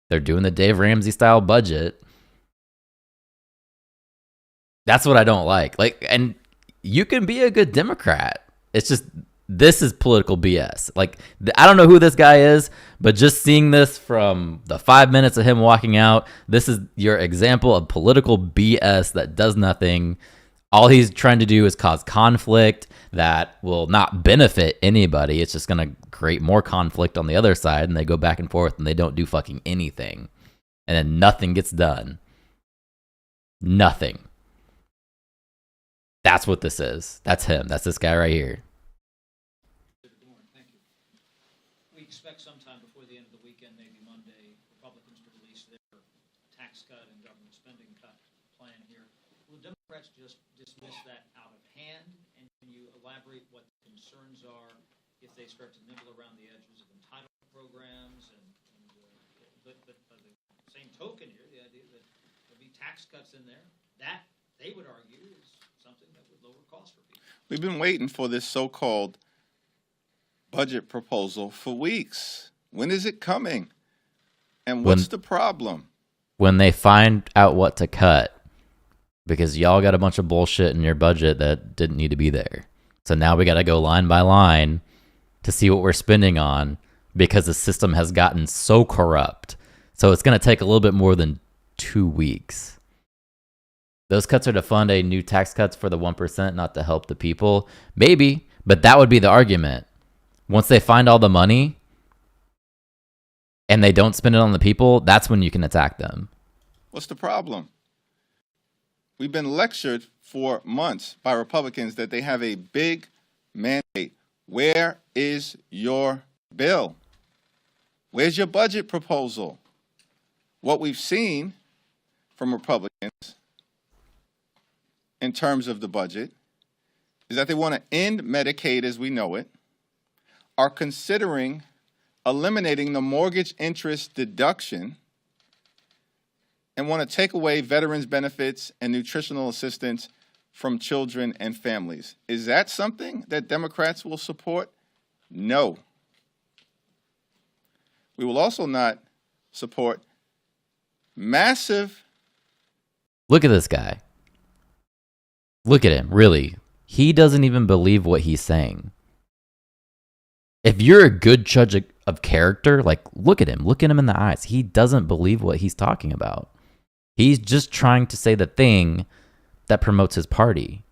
S1: They're doing the Dave Ramsey style budget. That's what I don't like. And you can be a good Democrat. It's just, this is political BS. I don't know who this guy is, but just seeing this from the 5 minutes of him walking out, this is your example of political BS that does nothing. All he's trying to do is cause conflict that will not benefit anybody. It's just going to create more conflict on the other side, and they go back and forth and they don't do fucking anything. And then nothing gets done. Nothing. That's what this is. That's him. That's this guy right here.
S9: We expect sometime before the end of the weekend, maybe Monday, Republicans to release their tax cut and government spending cut plan here. Will Democrats just dismiss that out of hand? And can you elaborate what the concerns are if they start to nibble around the edges of entitlement programs? But by the same token here, the idea that there'll be tax cuts in there, that they would argue is something that would lower costs for people.
S8: We've been waiting for this so-called budget proposal for weeks. When is it coming? And what's the problem?
S1: When they find out what to cut, because y'all got a bunch of bullshit in your budget that didn't need to be there. So now we got to go line by line to see what we're spending on, because the system has gotten so corrupt. So it's going to take a little bit more than 2 weeks. Those cuts are to fund a new tax cuts for the 1%, not to help the people. Maybe, but that would be the argument. Once they find all the money and they don't spend it on the people, that's when you can attack them.
S8: What's the problem? We've been lectured for months by Republicans that they have a big mandate. Where is your bill? Where's your budget proposal? What we've seen from Republicans in terms of the budget is that they want to end Medicaid as we know it, are considering eliminating the mortgage interest deduction, and want to take away veterans benefits and nutritional assistance from children and families. Is that something that Democrats will support? No. We will also not support massive.
S1: Look at this guy. Look at him, really. He doesn't even believe what he's saying. If you're a good judge of character, look at him in the eyes. He doesn't believe what he's talking about. He's just trying to say the thing that promotes his party.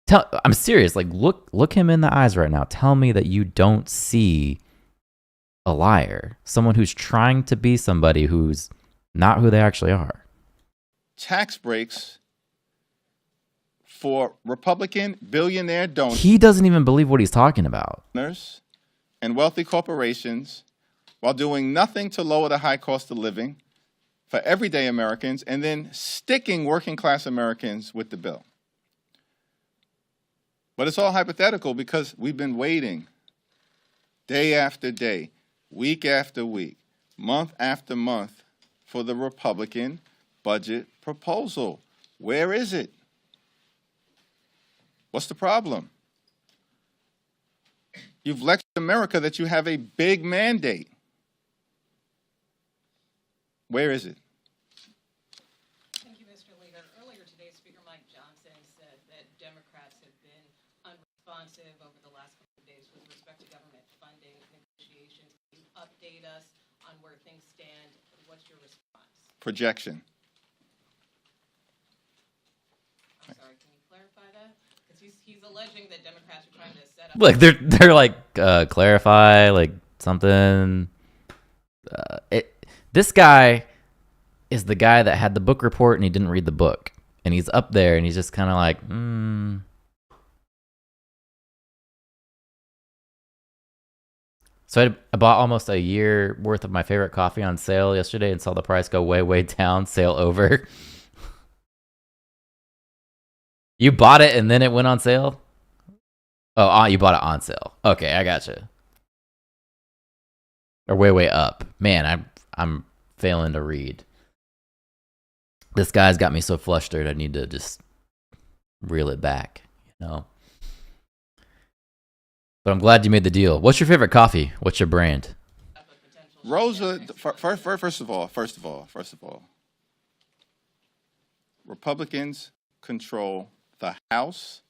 S1: I'm serious. Look him in the eyes right now. Tell me that you don't see a liar, someone who's trying to be somebody who's not who they actually are.
S8: Tax breaks for Republican billionaire donors.
S1: He doesn't even believe what he's talking about.
S8: And wealthy corporations, while doing nothing to lower the high cost of living for everyday Americans, and then sticking working class Americans with the bill. But it's all hypothetical because we've been waiting day after day, week after week, month after month for the Republican budget proposal. Where is it? What's the problem? You've lectured America that you have a big mandate. Where is it?
S10: Thank you, Mr. Leader. Earlier today, Speaker Mike Johnson said that Democrats have been unresponsive over the last couple of days with respect to government funding negotiations. Can you update us on where things stand? What's your response?
S8: Projection.
S10: I'm sorry, can you clarify that? Because he's alleging that Democrats are trying to set up...
S1: Like they're like clarify like something. This guy is the guy that had the book report and he didn't read the book, and he's up there and he's just kind of like, So I bought almost a year worth of my favorite coffee on sale yesterday and saw the price go way, way down, sale over. You bought it and then it went on sale? Oh, you bought it on sale. Okay, I gotcha. Or way, way up. Man, I'm failing to read. This guy's got me so flustered I need to just reel it back, you know? But I'm glad you made the deal. What's your favorite coffee? What's your brand?
S8: Rosa, first of all, Republicans control the House,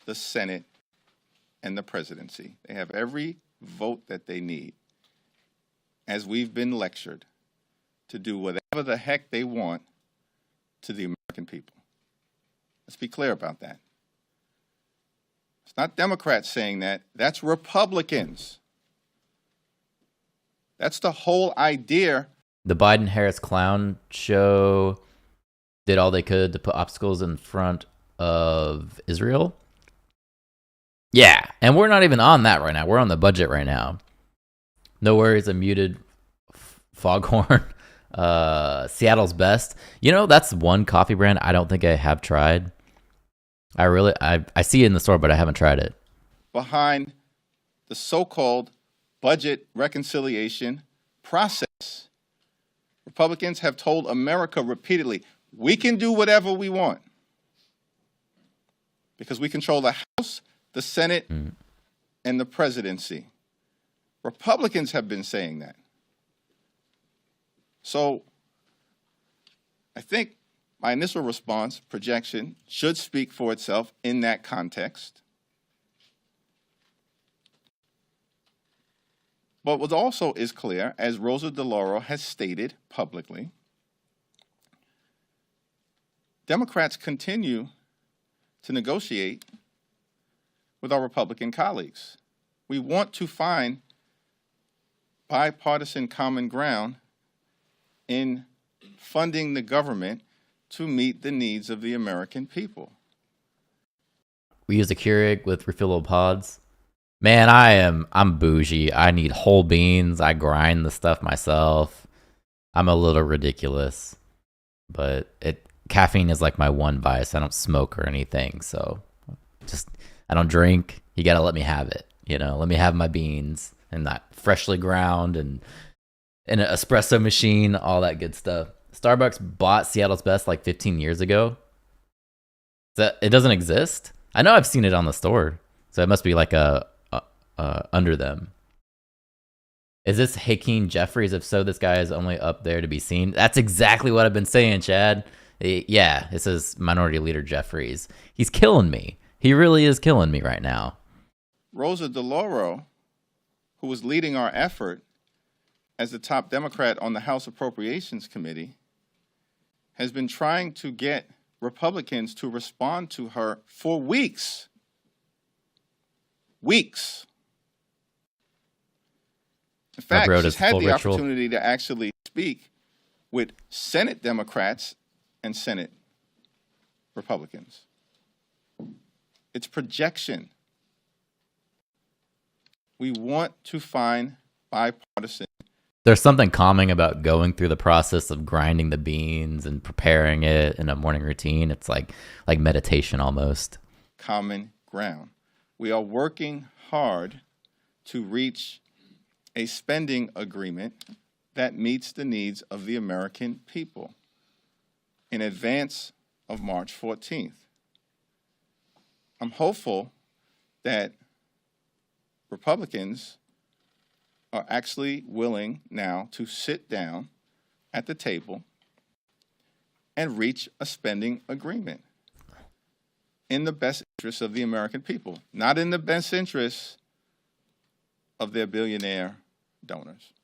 S8: the Senate, and the presidency. They have every vote that they need, as we've been lectured, to do whatever the heck they want to the American people. Let's be clear about that. It's not Democrats saying that. That's Republicans. That's the whole idea.
S1: The Biden-Harris clown show did all they could to put obstacles in front of Israel. Yeah, and we're not even on that right now. We're on the budget right now. No worries, a muted foghorn. Seattle's Best. You know, that's one coffee brand I don't think I have tried. I see it in the store, but I haven't tried it.
S8: Behind the so-called budget reconciliation process. Republicans have told America repeatedly, we can do whatever we want because we control the House, the Senate, and the presidency. Republicans have been saying that. So I think my initial response, projection, should speak for itself in that context. But what also is clear, as Rosa DeLauro has stated publicly, Democrats continue to negotiate with our Republican colleagues. We want to find bipartisan common ground in funding the government to meet the needs of the American people.
S1: We use a Keurig with refillable pods. Man, I'm bougie. I need whole beans. I grind the stuff myself. I'm a little ridiculous, but caffeine is like my one vice. I don't smoke or anything, so I don't drink. You gotta let me have it. You know, let me have my beans and that freshly ground and an espresso machine, all that good stuff. Starbucks bought Seattle's Best like 15 years ago. It doesn't exist? I know I've seen it on the store, so it must be like under them. Is this Hakeem Jeffries? If so, this guy is only up there to be seen. That's exactly what I've been saying, Chad. Yeah, it says Minority Leader Jeffries. He's killing me. He really is killing me right now.
S8: Rosa DeLauro, who was leading our effort as the top Democrat on the House Appropriations Committee, has been trying to get Republicans to respond to her for weeks. Weeks. In fact, she's had the opportunity to actually speak with Senate Democrats and Senate Republicans. It's projection. We want to find bipartisan.
S1: There's something calming about going through the process of grinding the beans and preparing it in a morning routine. It's like meditation almost.
S8: Common ground. We are working hard to reach a spending agreement that meets the needs of the American people in advance of March 14th. I'm hopeful that Republicans are actually willing now to sit down at the table and reach a spending agreement in the best interest of the American people, not in the best interest of their billionaire donors.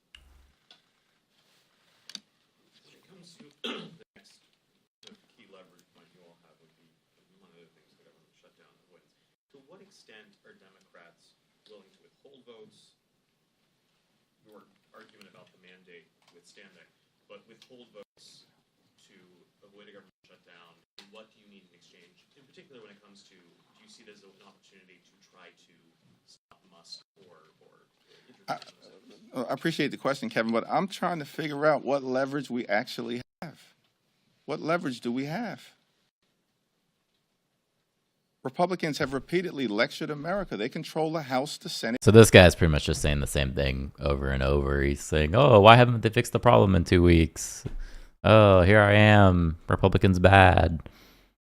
S17: When it comes to the next key leverage point you all have would be one of the things the government shutdown avoidance. To what extent are Democrats willing to withhold votes? Your argument about the mandate withstand that, but withhold votes to avoid a government shutdown. What do you need in exchange? In particular, when it comes to, do you see it as an opportunity to try to stop Musk or
S8: I appreciate the question, Kevin, but I'm trying to figure out what leverage we actually have. What leverage do we have? Republicans have repeatedly lectured America. They control the House, the Senate.
S1: So this guy's pretty much just saying the same thing over and over. He's saying, oh, why haven't they fixed the problem in 2 weeks? Oh, here I am. Republicans bad.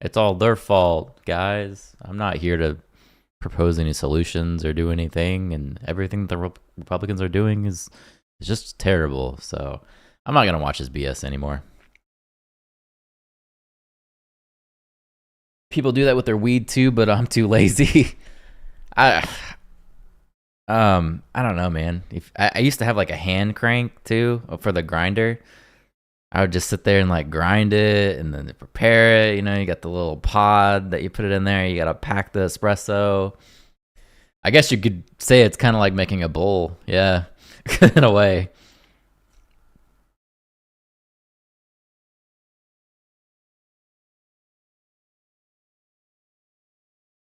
S1: It's all their fault, guys. I'm not here to propose any solutions or do anything, and everything the Republicans are doing is just terrible. So I'm not gonna watch his BS anymore. People do that with their weed too, but I'm too lazy. I don't know, man. If I used to have like a hand crank too for the grinder. I would just sit there and like grind it and then prepare it. You know, you got the little pod that you put it in there. You got to pack the espresso. I guess you could say it's kind of like making a bowl. Yeah, in a way.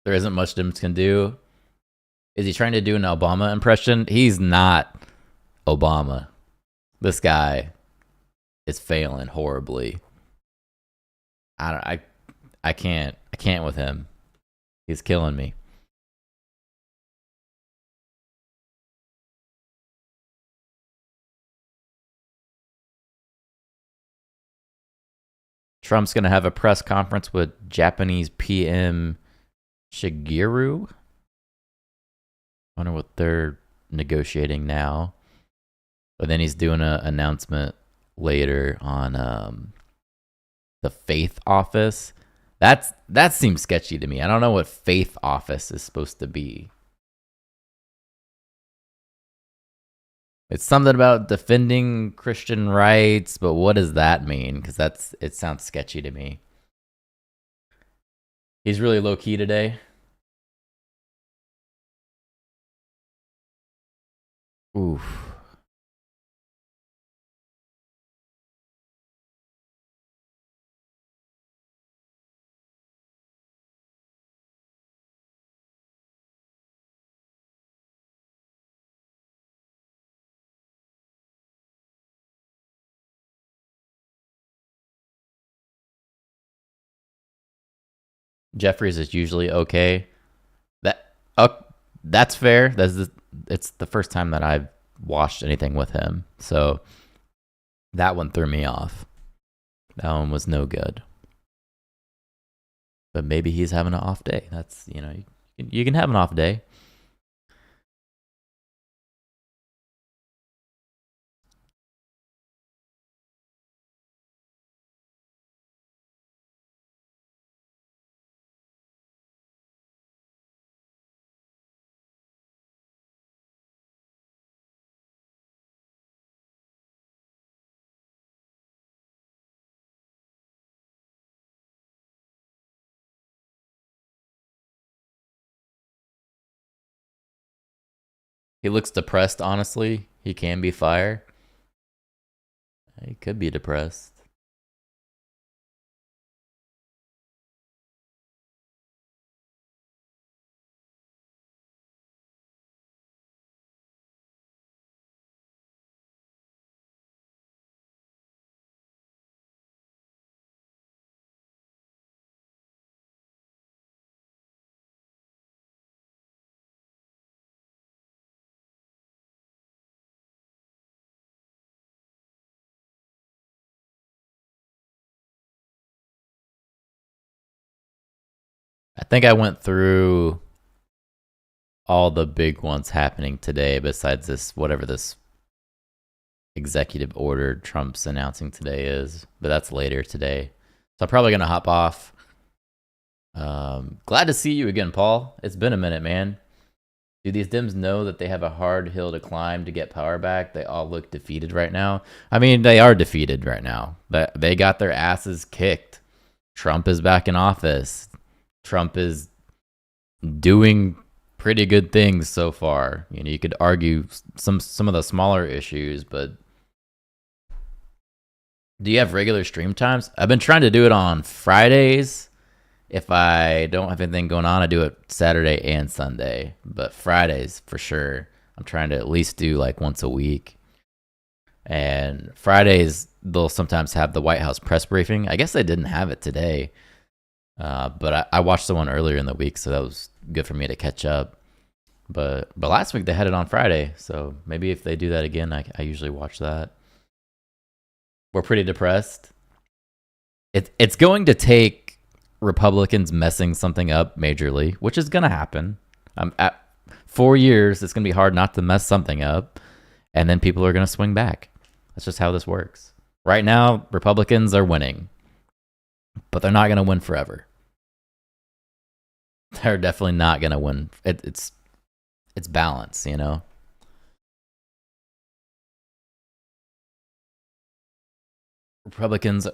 S1: There isn't much Dims can do. Is he trying to do an Obama impression? He's not Obama. This guy is failing horribly. I can't with him. He's killing me. Trump's gonna have a press conference with Japanese PM Shigeru. Wonder what they're negotiating now. But then he's doing an announcement later on the Faith Office. That seems sketchy to me. I don't know what Faith Office is supposed to be. It's something about defending Christian rights, but what does that mean? Because it sounds sketchy to me. He's really low key today. Oof. Jeffries is usually okay. That's fair. It's the first time that I've watched anything with him, so that one threw me off. That one was no good. But maybe he's having an off day. That's you can have an off day. He looks depressed, honestly. He can be fire. He could be depressed. I think I went through all the big ones happening today besides this, whatever this executive order Trump's announcing today is, but that's later today. So I'm probably gonna hop off. Glad to see you again, Paul. It's been a minute, man. Do these Dems know that they have a hard hill to climb to get power back? They all look defeated right now. I mean, they are defeated right now. But they got their asses kicked. Trump is back in office. Trump is doing pretty good things so far. You know, you could argue some of the smaller issues, but do you have regular stream times? I've been trying to do it on Fridays. If I don't have anything going on, I do it Saturday and Sunday. But Fridays, for sure, I'm trying to at least do like once a week. And Fridays, they'll sometimes have the White House press briefing. I guess they didn't have it today. But I watched the one earlier in the week, so that was good for me to catch up. But last week they had it on Friday, so maybe if they do that again, I usually watch that. We're pretty depressed. It's going to take Republicans messing something up majorly, which is going to happen. At 4 years, it's going to be hard not to mess something up, and then people are going to swing back. That's just how this works. Right now, Republicans are winning, but they're not going to win forever. They're definitely not going to win. It's balance, you know? Republicans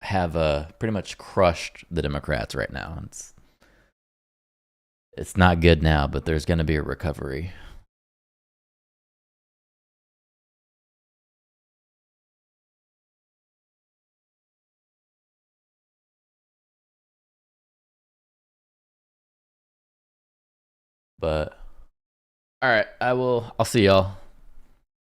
S1: have pretty much crushed the Democrats right now. It's not good now, but there's going to be a recovery. But all right, I'll see y'all.